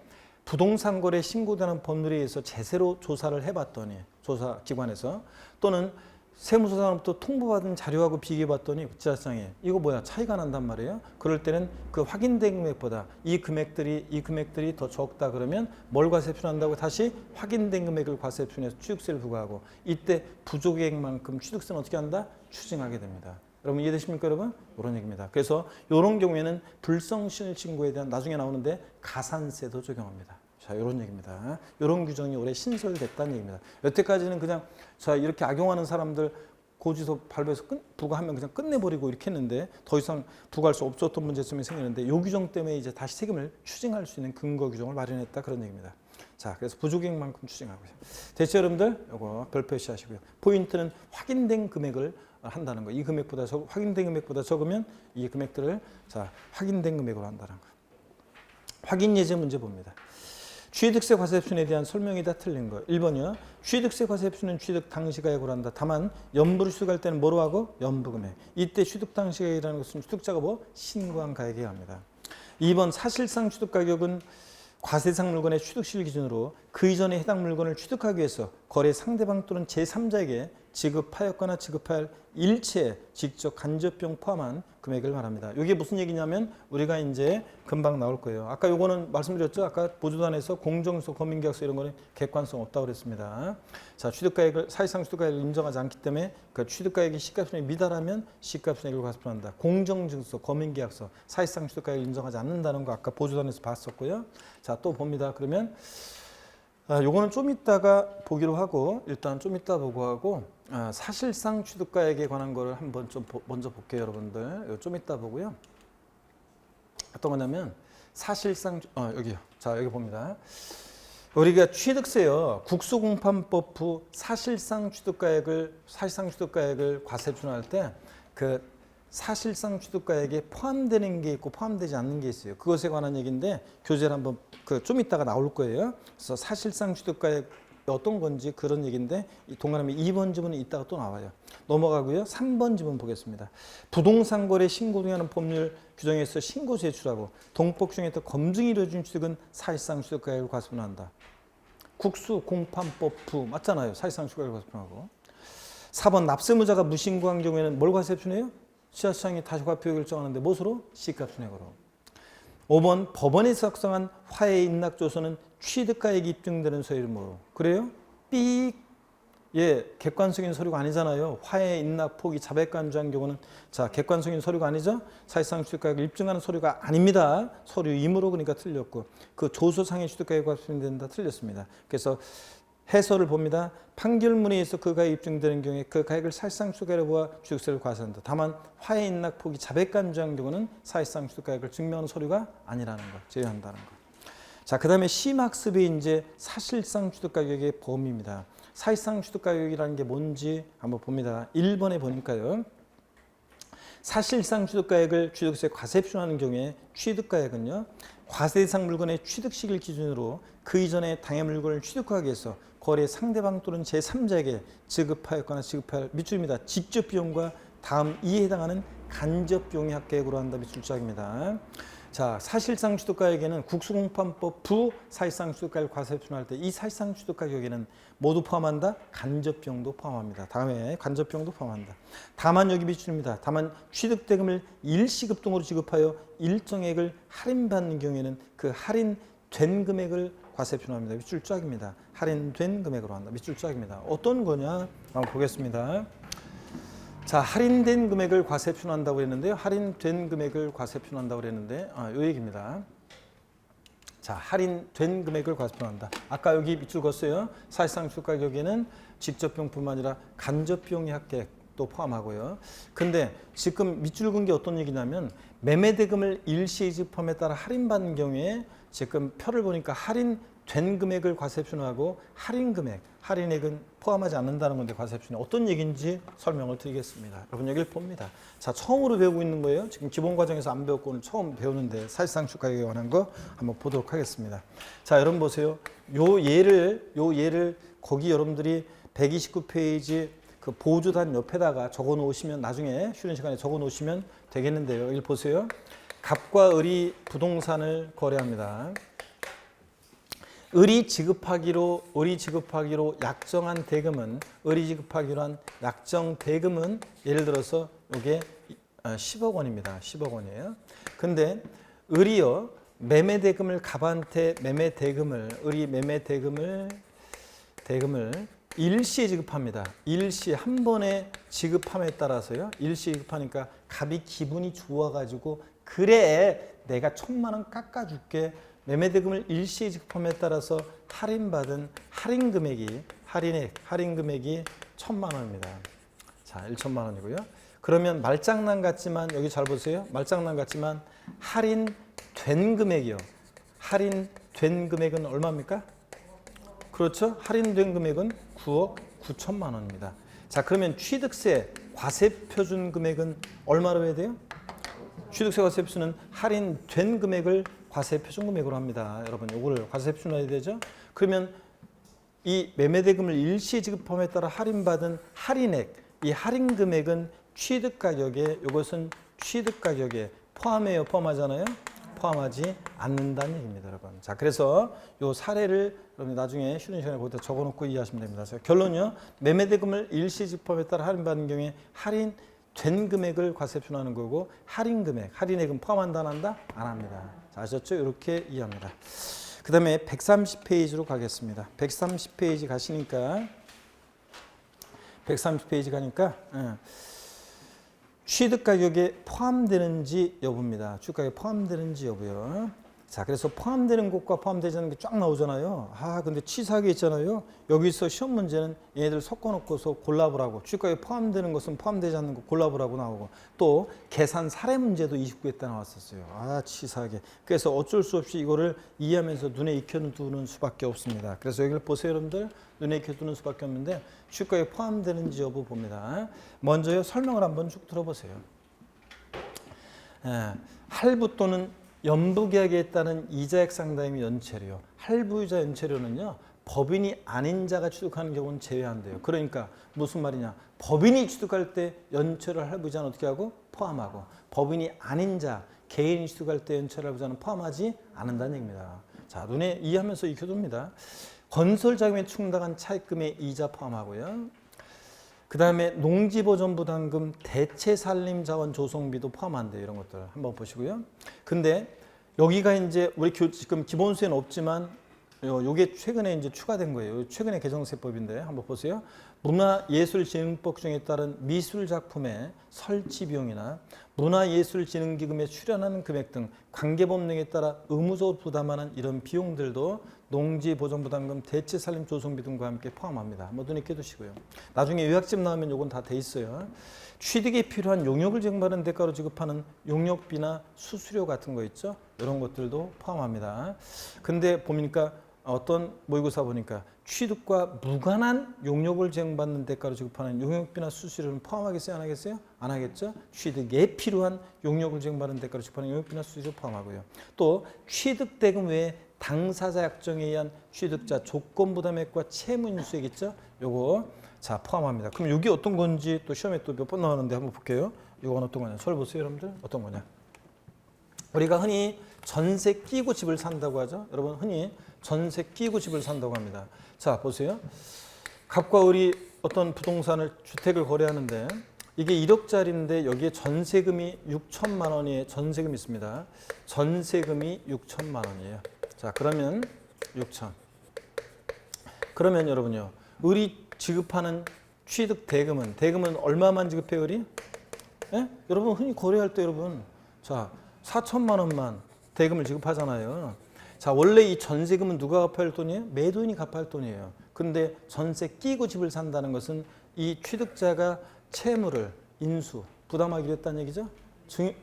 부동산 거래 신고되는 법률에 의해서 제대로 조사를 해봤더니 조사기관에서 또는 세무조사로부터 통보받은 자료하고 비교해봤더니 지자청이 이거 뭐야 차이가 난단 말이에요. 그럴 때는 그 확인된 금액보다 이 금액들이 더 적다 그러면 뭘 과세 표현한다고 다시 확인된 금액을 과세 표현해서 취득세를 부과하고 이때 부족액만큼 취득세는 어떻게 한다? 추징하게 됩니다. 여러분 이해되십니까 여러분? 이런 얘기입니다. 그래서 이런 경우에는 불성실 신고에 대한 나중에 나오는데 가산세도 적용합니다. 자, 이런 얘기입니다. 이런 규정이 올해 신설됐다는 얘기입니다. 여태까지는 그냥 자 이렇게 악용하는 사람들 고지서 발부해서 부과하면 그냥 끝내버리고 이렇게 했는데 더 이상 부과할 수 없었던 문제점이 생기는데 이 규정 때문에 이제 다시 세금을 추징할 수 있는 근거 규정을 마련했다 그런 얘기입니다. 자, 그래서 부족액만큼 추징하고요. 대체 여러분들 이거 별표시 하시고요. 포인트는 확인된 금액을 한다는 거. 이 금액보다 확인된 금액보다 적으면 이 금액들을 자 확인된 금액으로 한다는 거. 확인 예제 문제 봅니다. 취득세 과세표준에 대한 설명이 다 틀린 거. 1번이요. 취득세 과세표준은 취득 당시가액으로 한다. 다만 연부를 취득할 때는 뭐로 하고? 연부금액. 이때 취득 당시가액이라는 것은 취득자가 신고한 가액에 합니다. 2번 사실상 취득가격은 과세상 물건의 취득시를 기준으로 그 이전에 해당 물건을 취득하기 위해서 거래 상대방 또는 제3자에게 지급하였거나 지급할 일체 직접 간접 비용 포함한 금액을 말합니다. 이게 무슨 얘기냐면 우리가 이제 금방 나올 거예요. 아까 요거는 말씀드렸죠. 아까 보조단에서 공정성, 검민계약서 이런 거는 객관성 없다고 그랬습니다. 자, 취득가액을 사실상 취득가액을 인정하지 않기 때문에 그 취득가액이 시가순액 미달하면 시가순액을 과세표한다. 공정증서, 검민계약서 사실상 취득가액을 인정하지 않는다는 거 아까 보조단에서 봤었고요. 자, 또 봅니다. 그러면 요거는 좀 이따가 보기로 하고 일단 좀 이따 보고 하고 사실상 취득가액에 관한 거를 한번 좀 먼저 볼게요, 여러분들. 좀 이따 보고요. 어떤 거냐면 사실상 여기요. 자, 여기 봅니다. 우리가 취득세요. 국수공판법 사실상 취득가액을 과세표준할 때 그 사실상 취득가액에 포함되는 게 있고 포함되지 않는 게 있어요. 그것에 관한 얘기인데 교재를 한번 좀 이따가 나올 거예요. 그래서 사실상 취득가액 어떤 건지 그런 얘기인데 동그라미 2번 지문은 이따가 또 나와요. 넘어가고요. 3번 지문 보겠습니다. 부동산 거래 신고 등하는 법률 규정에서 신고 제출하고 동법 규정에 따라 검증이 이루어진 취득은 사실상 취득가액을 과세표준한다. 국수공판법 맞잖아요. 사실상 취득가액을 과세표준하고. 4번 납세무자가 무신고한 경우에는 뭘 과세표준해요? 시사시장이 다시과표 결정하는데 무엇으로? 시가순액으로. 5번 법원에서 작성한 화해 인락조서는 취득가액이 입증되는 서류 이름으로. 그래요? 삑. 예, 객관적인 서류가 아니잖아요. 화해 인락 포기 자백 간주한 경우는 자, 객관적인 서류가 아니죠. 사실상 취득가액을 입증하는 서류가 아닙니다. 서류이므로 그러니까 틀렸고 그 조서상의 취득가액이 과세된다 틀렸습니다. 그래서 해설을 봅니다. 판결문에 의해서 그 가액이 입증되는 경우에 그 가액을 사실상 취득가액으로 보아 취득세를 과세한다. 다만 화해 인락 포기 자백 간주한 경우는 사실상 취득가액을 증명하는 서류가 아니라는 거, 제외한다는 거. 자, 그다음에 심학습이 이제 사실상 취득가격의 범위입니다. 사실상 취득가격이라는 게 뭔지 한번 봅니다. 1번에 보니까요. 사실상 취득가액을 취득세 과세표준하는 경우에 취득가액은요. 과세 대상 물건의 취득 시기를 기준으로 그 이전에 당해 물건을 취득하기 위해서 거래 상대방 또는 제3자에게 지급하였거나 지급할 밑줄입니다. 직접 비용과 다음 이에 해당하는 간접 비용의 합계액으로 한다. 밑줄짝입니다. 자, 사실상 취득가액에는 국수공판법 사실상 취득가액 과세표준할 때 이 사실상 취득가격에는 모두 포함한다. 간접 비용도 포함합니다. 다음에 간접 비용도 포함한다. 다만 여기 밑줄입니다. 다만 취득대금을 일시급 등으로 지급하여 일정액을 할인받는 경우에는 그 할인된 금액을 과세표준합니다. 밑줄 쫙입니다. 할인된 금액으로 한다. 밑줄 쫙입니다. 어떤 거냐? 한번 보겠습니다. 자, 할인된 금액을 과세표준한다고 했는데요. 할인된 금액을 과세표준한다고 그랬는데 요 얘기입니다. 자, 할인된 금액을 과세표준한다. 아까 여기 밑줄 걷어요. 사실상 취득가격에는 직접 비용뿐만 아니라 간접 비용의 합계액도 포함하고요. 근데 지금 밑줄 긋은 게 어떤 얘기냐면 매매대금을 일시에 지급함에 따라 할인받는 경우에 지금 표를 보니까 할인된 금액을 과세표준하고 할인액은 포함하지 않는다는 건데 과세표준이 어떤 얘기인지 설명을 드리겠습니다. 여러분 여기를 봅니다. 자, 처음으로 배우고 있는 거예요. 지금 기본 과정에서 안 배웠고 오늘 처음 배우는데 사실상 취득가격에 관한 거 한번 보도록 하겠습니다. 자, 여러분 보세요. 요 예를 거기 여러분들이 129페이지 그 보조단 옆에다가 적어 놓으시면 나중에 쉬는 시간에 적어 놓으시면 되겠는데요. 여기 보세요. 갑과 을이 부동산을 거래합니다. 을이 지급하기로 약정한 대금은 예를 들어서 이게 10억 원입니다. 10억 원이에요. 근데 을이요 매매대금을 갑한테 매매대금을 일시에 지급합니다. 일시 한 번에 지급함에 따라서요. 일시에 지급하니까 갑이 기분이 좋아가지고 그래 내가 1,000만 원 깎아줄게. 매매대금을 일시에 지급함에 따라서 할인받은 할인 금액이 1,000만 원입니다. 자, 1,000만 원이고요. 그러면 말장난 같지만 여기 잘 보세요. 말장난 같지만 할인된 금액이요. 할인된 금액은 얼마입니까? 그렇죠. 할인된 금액은 9억 9천만 원입니다. 자, 그러면 취득세 과세표준 금액은 얼마로 해야 돼요? 취득세 과세표준은 할인된 금액을 과세표준 금액으로 합니다. 여러분, 요거를 과세표준해야 되죠? 그러면 이 매매대금을 일시에 지급함에 따라 할인받은 할인액, 이 할인 금액은 취득가격에, 이것은 취득가격에 포함해요, 포함하잖아요? 포함하지 않는다는 얘기입니다, 여러분. 자, 그래서 요 사례를 여러분 나중에 쉬는 시간에 거기다 적어놓고 이해하시면 됩니다. 자, 결론요. 매매대금을 일시집합에 따라 할인받는 경우에 할인된 금액을 과세표현하는 거고 할인 금액, 할인액은 포함한다 안 한다? 안 합니다. 자, 아셨죠? 이렇게 이해합니다. 그 다음에 130페이지로 가겠습니다. 130페이지 가시니까 130페이지 가니까 취득가격에 포함되는지 여부입니다. 취득가격에 포함되는지 여부요. 자, 그래서 포함되는 것과 포함되지 않는 게 쫙 나오잖아요. 근데 치사하게 있잖아요. 여기서 시험 문제는 얘네들 섞어놓고서 골라보라고. 취득가격에 포함되는 것은 포함되지 않는 것 골라보라고 나오고 또 계산 사례 문제도 29회 때 나왔었어요. 치사하게. 그래서 어쩔 수 없이 이거를 이해하면서 눈에 익혀두는 수밖에 없습니다. 그래서 여기를 보세요, 여러분들. 눈에 익혀두는 수밖에 없는데 취득가격에 포함되는지 여부 봅니다. 먼저요, 설명을 한번 쭉 들어보세요. 할부 또는 연부계약에 따른 이자액 상당히 연체료. 할부이자 연체료는요, 법인이 아닌 자가 취득하는 경우는 제외한대요. 그러니까 무슨 말이냐? 법인이 취득할 때 연체료 할부이자는 어떻게 하고? 포함하고. 법인이 아닌 자, 개인이 취득할 때 연체료 할부이자는 포함하지 않는다는 얘기입니다. 자, 눈에 이해하면서 익혀둡니다. 건설자금에 충당한 차입금의 이자 포함하고요. 그 다음에 농지보전부담금, 대체산림자원 조성비도 포함한대요. 이런 것들 한번 보시고요. 근데 여기가 이제 우리 지금 기본수에는 없지만 요게 최근에 이제 추가된 거예요. 최근에 개정세법인데 한번 보세요. 문화예술진흥법 중에 따른 미술작품의 설치 비용이나 문화예술진흥기금에 출연하는 금액 등 관계법령에 따라 의무적으로 부담하는 이런 비용들도 농지보전부담금, 대체산림조성비 등과 함께 포함합니다. 한번 눈에 껴두시고요. 나중에 요약집 나오면 요건 다 돼 있어요. 취득에 필요한 용역을 쟁반하는 대가로 지급하는 용역비나 수수료 같은 거 있죠? 이런 것들도 포함합니다. 근데 보니까 어떤 모의고사 보니까 취득과 무관한 용역을 쟁받는 대가로 지급하는 용역비나 수수료는 포함하겠어요? 안 하겠어요? 안 하겠죠? 취득에 필요한 용역을 쟁받는 대가로 지급하는 용역비나 수수료 포함하고요. 또 취득대금 외에 당사자 약정에 의한 취득자 조건부담액과 채무인수액 있죠? 요거 자 포함합니다. 그럼 이게 어떤 건지 또 시험에 또 몇 번 나오는데 한번 볼게요. 이건 어떤 거냐? 서울 보세요, 여러분들. 어떤 거냐? 우리가 흔히 전세 끼고 집을 산다고 하죠. 여러분 흔히 전세 끼고 집을 산다고 합니다. 자 보세요. 갑과 을이 어떤 부동산을 주택을 거래하는데 이게 1억짜리인데 여기에 전세금이 6천만 원의 전세금이 있습니다. 전세금이 6천만 원이에요. 자 그러면 6천. 그러면 여러분요. 을이 지급하는 취득 대금은 얼마만 지급해요, 을이? 예? 여러분 흔히 거래할 때 여러분 자 4천만 원만 대금을 지급하잖아요. 자 원래 이 전세금은 누가 갚아야 할 돈이에요? 매도인이 갚아야 할 돈이에요. 근데 전세 끼고 집을 산다는 것은 이 취득자가 채무를 인수 부담하기로 했다는 얘기죠.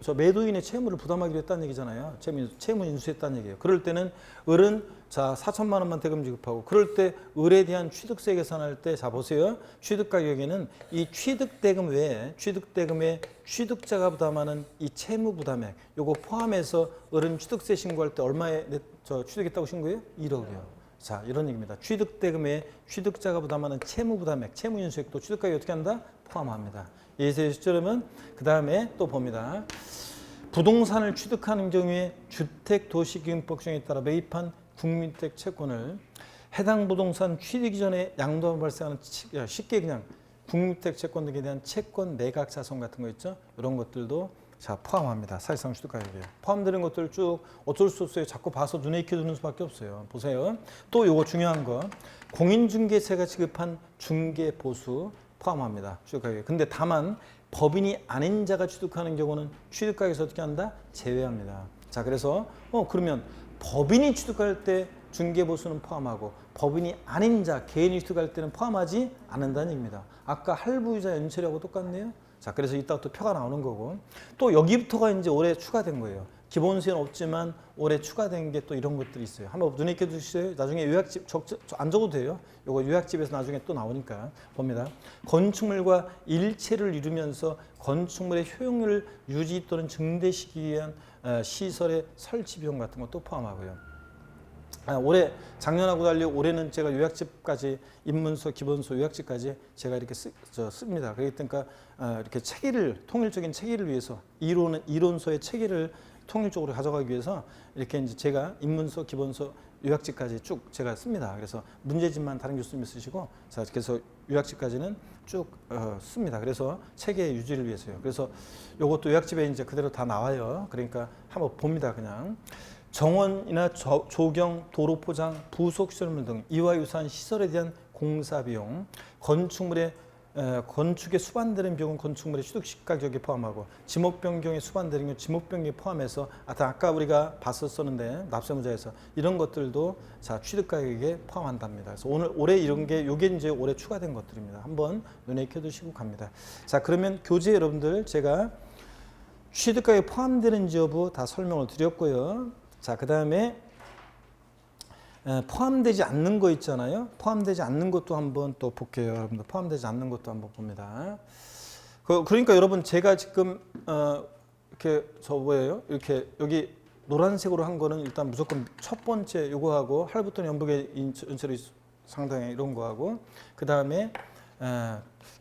저 매도인의 채무를 부담하기로 했다는 얘기잖아요. 채무 인수했다는 얘기예요. 그럴 때는 을은 자 4천만 원만 대금 지급하고 그럴 때 을에 대한 취득세 계산할 때 자 보세요. 취득 가격에는 이 취득 대금 외에 취득자가 부담하는 이 채무 부담액 요거 포함해서 을은 취득세 신고할 때 얼마에 취득했다고 신고해요? 1억이요. 자 이런 얘기입니다. 취득 대금에 취득자가 부담하는 채무 부담액, 채무 인수액도 취득 가격이 어떻게 한다? 포함합니다. 예세 시점은 그 다음에 또 봅니다. 부동산을 취득하는 경우에 주택도시기금법 규정에 따라 매입한 국민주택 채권을 해당 부동산 취득 이전에 양도하면 발생하는 쉽게 그냥 국민주택 채권 등에 대한 채권 매각 자손 같은 거 있죠? 이런 것들도 자 포함합니다. 사실상 취득가격이에요. 포함되는 것들 쭉 어쩔 수 없어요. 자꾸 봐서 눈에 익혀두는 수밖에 없어요. 보세요. 또 요거 중요한 거 공인중개사가 지급한 중개보수 포함합니다. 취득가격. 근데 다만 법인이 아닌 자가 취득하는 경우는 취득가격에서 어떻게 한다? 제외합니다. 자 그래서 그러면 법인이 취득할 때 중개보수는 포함하고 법인이 아닌 자, 개인이 취득할 때는 포함하지 않는다는 얘기입니다. 아까 할부이자 연체료하고 똑같네요. 자 그래서 이따가 또 표가 나오는 거고 또 여기부터가 이제 올해 추가된 거예요. 기본수에는 없지만 올해 추가된 게 또 이런 것들이 있어요. 한번 눈에 익혀두시죠. 나중에 요약집 안 적어도 돼요. 요거 요약집에서 나중에 또 나오니까 봅니다. 건축물과 일체를 이루면서 건축물의 효용을 유지 또는 증대시키기 위한 시설의 설치 비용 같은 것도 포함하고요. 올해 작년하고 달리 올해는 제가 요약집까지 입문서, 기본서, 요약집까지 제가 이렇게 씁니다. 그러니까 이렇게 체계를 통일적인 체계를 위해서 이론서의 체계를 통일적으로 가져가기 위해서 이렇게 이제 제가 입문서, 기본서, 요약집까지 쭉 제가 씁니다. 그래서 문제집만 다른 교수님이 쓰시고, 자, 그래서 요약집까지는 쭉 씁니다. 그래서 체계 유지를 위해서요. 그래서 요것도 요약집에 이제 그대로 다 나와요. 그러니까 한번 봅니다. 그냥 정원이나 조경, 도로 포장, 부속 시설물 등 이와 유사한 시설에 대한 공사 비용, 건축에 수반되는 비용은 건축물의 취득 가격에 포함하고, 지목 변경에 수반되는 경우 지목 변경에 포함해서 아까 우리가 봤었는데 납세문자에서 이런 것들도 자 취득 가격에 포함한답니다. 그래서 올해 이런 게 요게 이제 올해 추가된 것들입니다. 한번 눈에 익혀두시고 갑니다. 자, 그러면 교재 여러분들 제가 취득 가격에 포함되는지 여부 다 설명을 드렸고요. 자, 그 다음에 포함되지 않는 거 있잖아요. 포함되지 않는 것도 한번 또 볼게요. 여러분들 포함되지 않는 것도 한번 봅니다. 그러니까 여러분 제가 지금 이렇게 뭐예요? 이렇게 여기 노란색으로 한 거는 일단 무조건 첫 번째 요거하고 할부 또는 연북의 연체료 상당히 이런 거하고, 그 다음에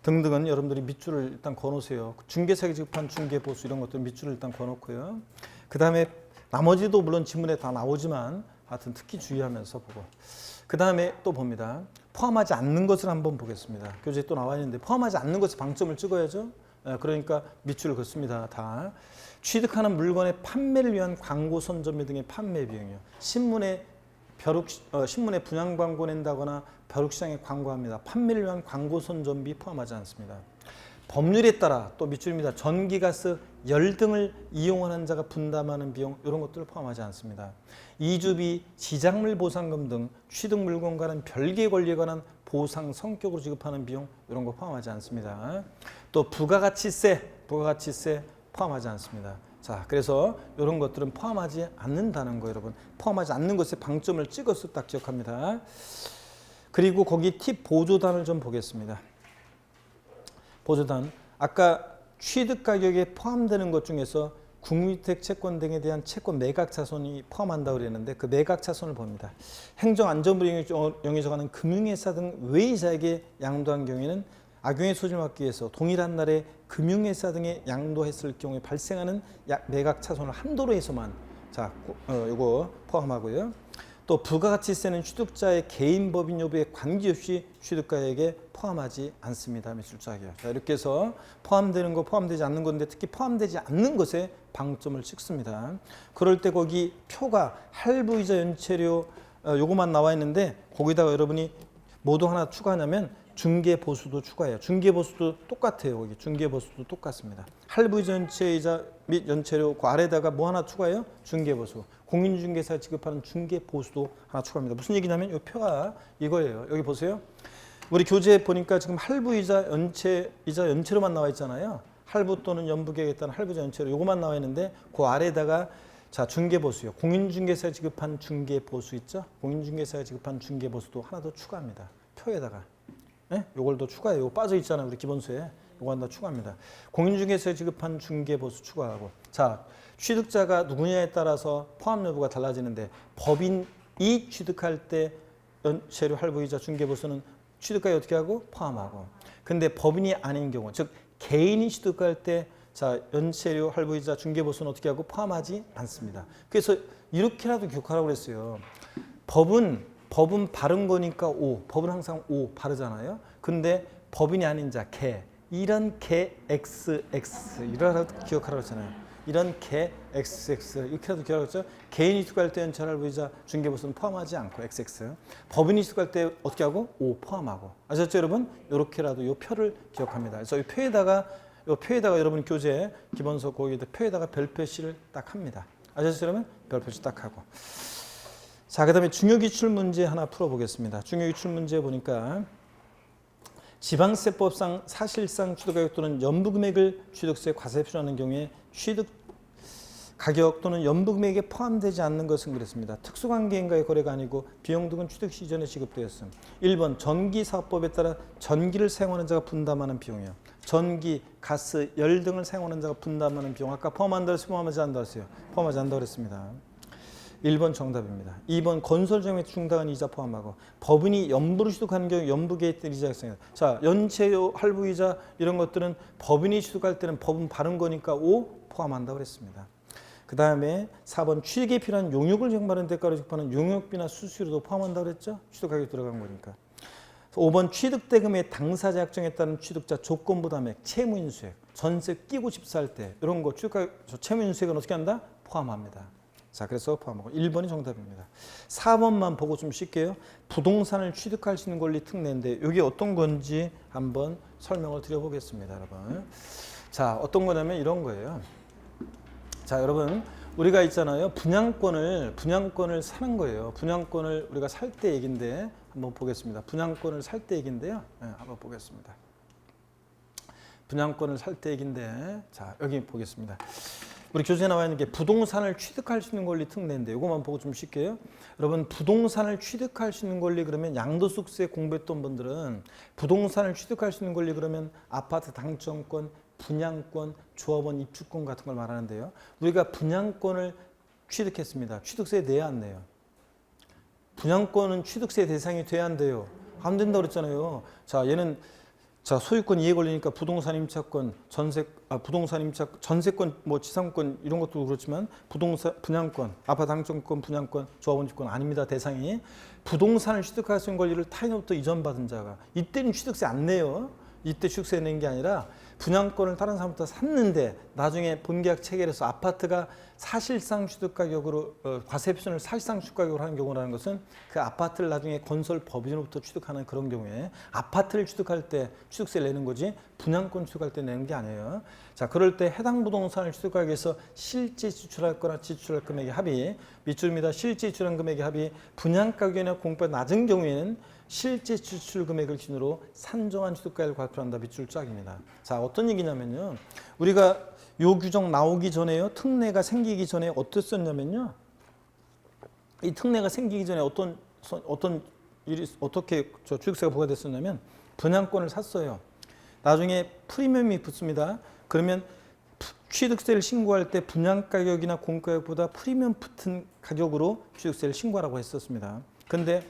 등등은 여러분들이 밑줄을 일단 거놓으세요. 중개사기 지급한 중개보수 이런 것들 밑줄을 일단 거놓고요. 그 다음에 나머지도 물론 지문에 다 나오지만 하여튼 특히 주의하면서 보고, 그 다음에 또 봅니다. 포함하지 않는 것을 한번 보겠습니다. 교재에 또 나와 있는데 포함하지 않는 것에 방점을 찍어야죠. 그러니까 밑줄을 긋습니다. 다 취득하는 물건의 판매를 위한 광고 선전비 등의 판매 비용이요. 신문에 분양 광고 낸다거나 벼룩시장에 광고합니다. 판매를 위한 광고 선전비 포함하지 않습니다. 법률에 따라 또 밑줄입니다. 전기, 가스, 열 등을 이용하는 자가 분담하는 비용 이런 것들을 포함하지 않습니다. 이주비, 지작물 보상금 등 취득 물건과는 별개의 권리에 관한 보상 성격으로 지급하는 비용 이런 거 포함하지 않습니다. 또 부가가치세 포함하지 않습니다. 자, 그래서 이런 것들은 포함하지 않는다는 거 여러분. 포함하지 않는 것에 방점을 찍어서 딱 기억합니다. 그리고 거기 팁 보조단을 좀 보겠습니다. 보조단, 아까 취득 가격에 포함되는 것 중에서 국민주택 채권 등에 대한 채권 매각 차손이 포함한다고 그랬는데 그 매각 차손을 봅니다. 행정안전부를 영위 정하는 금융회사 등 외의자에게 양도한 경우에는 악용의 소지를 막기 위해서 동일한 날에 금융회사 등에 양도했을 경우에 발생하는 매각 차손을 한도로 해서만 자, 요거 포함하고요. 또 부가가치세는 취득자의 개인 법인 여부에 관계없이 취득가액에 포함하지 않습니다. 미술자격. 자, 이렇게 해서 포함되는 거, 포함되지 않는 건데 특히 포함되지 않는 것에 방점을 찍습니다. 그럴 때 거기 표가 할부이자 연체료 요거만 나와 있는데 거기다가 여러분이 뭐도 하나 추가하냐면 중개보수도 추가해요. 중개보수도 똑같아요. 거기 중개보수도 똑같습니다. 할부이자 연체이자 및 연체료 그 아래다가 뭐 하나 추가해요? 중개보수. 공인중개사 지급하는 중개보수도 하나 추가합니다. 무슨 얘기냐면 이 표가 이거예요. 여기 보세요. 우리 교재에 보니까 지금 할부이자 연체료만 나와 있잖아요. 할부 또는 연부계획에 따른 할부이자 연체료 요거만 나와 있는데 그 아래다가 자, 중개보수요. 공인중개사 지급한 중개보수 있죠? 공인중개사 지급한 중개보수도 하나 더 추가합니다. 표에다가. 네? 요걸 더 추가해요. 요거 빠져 있잖아요. 우리 기본서에. 요거 하나 더 추가합니다. 공인중개사에 지급한 중개보수 추가하고. 자, 취득자가 누구냐에 따라서 포함 여부가 달라지는데 법인이 취득할 때 연체료 할부이자 중개보수는 취득가에 어떻게 하고? 포함하고. 근데 법인이 아닌 경우, 즉 개인이 취득할 때 자, 연체료 할부이자 중개보수는 어떻게 하고? 포함하지 않습니다. 그래서 이렇게라도 기억하라고 그랬어요. 법은 바른 거니까 O, 법은 항상 O 바르잖아요. 근데 법인이 아닌 자, 개, 이런 개 XX 이라도 기억하라고 했잖아요. 이런 개 XX 이렇게라도 기억하라고 했죠. 개인이 취득할 때 연체료 할부이자 중개보수는 포함하지 않고 XX. 법인이 취득할 때 어떻게 하고? O 포함하고. 아셨죠, 여러분? 이렇게라도 이 표를 기억합니다. 그래서 이 표에다가 여러분 교재 기본서 거기에다 표에다가 별표시를 딱 합니다. 아셨죠, 여러분? 별표시 딱 하고. 자, 그 다음에 중요기출 문제 하나 풀어보겠습니다. 중요기출 문제 보니까 지방세법상 사실상 취득가격 또는 연부금액을 취득세 과세에 필요하는 경우에 취득가격 또는 연부금액에 포함되지 않는 것은 그랬습니다. 특수관계인과의 거래가 아니고 비용 등은 취득 시전에 지급되었음. 1번 전기사업법에 따라 전기를 사용하는 자가 분담하는 비용이요. 전기, 가스, 열 등을 사용하는 자가 분담하는 비용. 아까 포함한다고 했어요? 포함하지 않는다고 했어요? 포함하지 않는다고 그랬습니다. 1번 정답입니다. 2번 건설정액 충당한 이자 포함하고 법인이 연부를 취득하는 경우 연부계획 이자 발생합니다. 자, 연체료, 할부이자 이런 것들은 법인이 취득할 때는 법은 바른 거니까 O 포함한다고 그랬습니다. 그 다음에 4번 취득에 필요한 용역을 적발하는 대가로 적발하는 용역비나 수수료도 포함한다고 그랬죠? 취득 가격 들어간 거니까. 5번 취득대금의 당사자 약정에 따른 취득자 조건 부담액, 채무인수액, 전세 끼고 집사할 때 이런 거 채무인수액은 어떻게 한다? 포함합니다. 자, 그래서 포함하고 1번이 정답입니다. 4번만 보고 좀 쉴게요. 부동산을 취득할 수 있는 권리 특례인데 이게 어떤 건지 한번 설명을 드려보겠습니다, 여러분. 자, 어떤 거냐면 이런 거예요. 자, 여러분 우리가 있잖아요. 분양권을 사는 거예요. 분양권을 우리가 살 때 얘긴데 한번 보겠습니다. 분양권을 살 때 얘긴데요. 네, 한번 보겠습니다. 분양권을 살 때 얘긴데 자, 여기 보겠습니다. 우리 교재에 나와 있는 게 부동산을 취득할 수 있는 권리 특례인데 이거만 보고 좀 쉴게요. 여러분 부동산을 취득할 수 있는 권리 그러면 양도소득세 공부했던 분들은 부동산을 취득할 수 있는 권리 그러면 아파트 당첨권, 분양권, 조합원 입주권 같은 걸 말하는데요. 우리가 분양권을 취득했습니다. 취득세 내야 안 내요? 분양권은 취득세 대상이 돼야 안 돼요? 안 된다고 그랬잖아요. 자, 얘는 자, 소유권 이해 걸리니까 부동산 임차권, 전세권, 뭐 지상권 이런 것도 그렇지만 부동산 분양권, 아파트 당첨권, 분양권, 조합원 입주권 아닙니다. 대상이 부동산을 취득할 수 있는 권리를 타인으로부터 이전받은 자가 이때는 취득세 안 내요. 이때 취득세 낸 게 아니라 분양권을 다른 사람부터 샀는데 나중에 본계약 체결해서 아파트가 사실상 취득가격으로 과세 표준을 사실상 취득가격으로 하는 경우라는 것은 그 아파트를 나중에 건설 법인으로부터 취득하는 그런 경우에 아파트를 취득할 때 취득세를 내는 거지 분양권 취득할 때 내는 게 아니에요. 자, 그럴 때 해당 부동산을 취득하기 위해서 실제 지출할 거나 지출할 금액의 합이 밑줄입니다. 실제 지출한 금액의 합이 분양가격이나 공법이 낮은 경우에는 실제 지출 금액을 기준으로 산정한 취득가액을 발표한다. 밑줄 짝입니다. 자, 어떤 얘기냐면요. 우리가 요 규정 나오기 전에요. 특례가 생기기 전에 어땠었냐면요. 이 특례가 생기기 전에 어떤 일이 어떻게 취득세가 부과됐었냐면 분양권을 샀어요. 나중에 프리미엄이 붙습니다. 그러면 취득세를 신고할 때 분양가격이나 공가격보다 프리미엄 붙은 가격으로 취득세를 신고하라고 했었습니다. 근데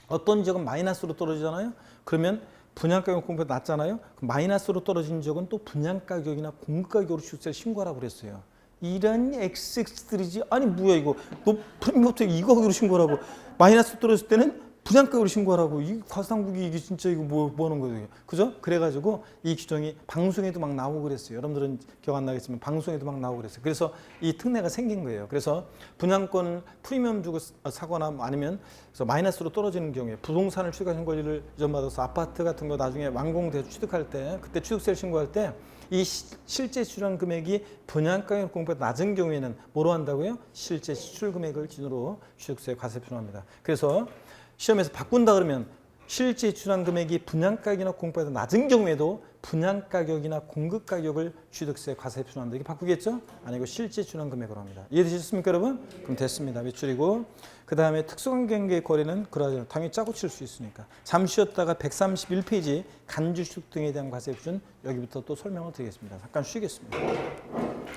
어떤 지역은 마이너스로 떨어지잖아요. 그러면 분양가격 공부가 낮잖아요. 마이너스로 떨어진 지역은 또 분양가격이나 공가격으로 취득세를 신고하라고 그랬어요. 이런 XX들이지. 아니 뭐야 이거. 너 프리미엄부터 이 가격으로 신고하라고. 마이너스 떨어질 때는 분양가격으로 신고하라고. 이 과상국이 이게 진짜 이거 뭐 하는 거예요. 그죠? 그래가지고 이 규정이 방송에도 막 나오고 그랬어요. 여러분들은 기억 안 나겠지만 방송에도 막 나오고 그랬어요. 그래서 이 특례가 생긴 거예요. 그래서 분양권 프리미엄 주고 사거나 아니면 그래서 마이너스로 떨어지는 경우에 부동산을 취득하신 권리를 이전받아서 아파트 같은 거 나중에 완공돼서 취득할 때 그때 취득세를 신고할 때 이 실제 지출한 금액이 분양가격 공부보다 낮은 경우에는 뭐로 한다고요? 실제 지출 금액을 기준으로 취득세 과세 표준합니다. 그래서 시험에서 바꾼다 그러면 실제 지출한 금액이 분양가격이나 공급보다 낮은 경우에도 분양가격이나 공급가격을 취득세 과세 표준한다. 이게 바꾸겠죠? 아니고 실제 지출한 금액으로 합니다. 이해되셨습니까 여러분? 그럼 됐습니다. 밑줄이고 그 다음에 특수관계의 거래는 그러하죠. 당연히 짜고 칠 수 있으니까. 잠시 쉬었다가 131페이지 간주취득 등에 대한 과세 표준 여기부터 또 설명을 드리겠습니다. 잠깐 쉬겠습니다.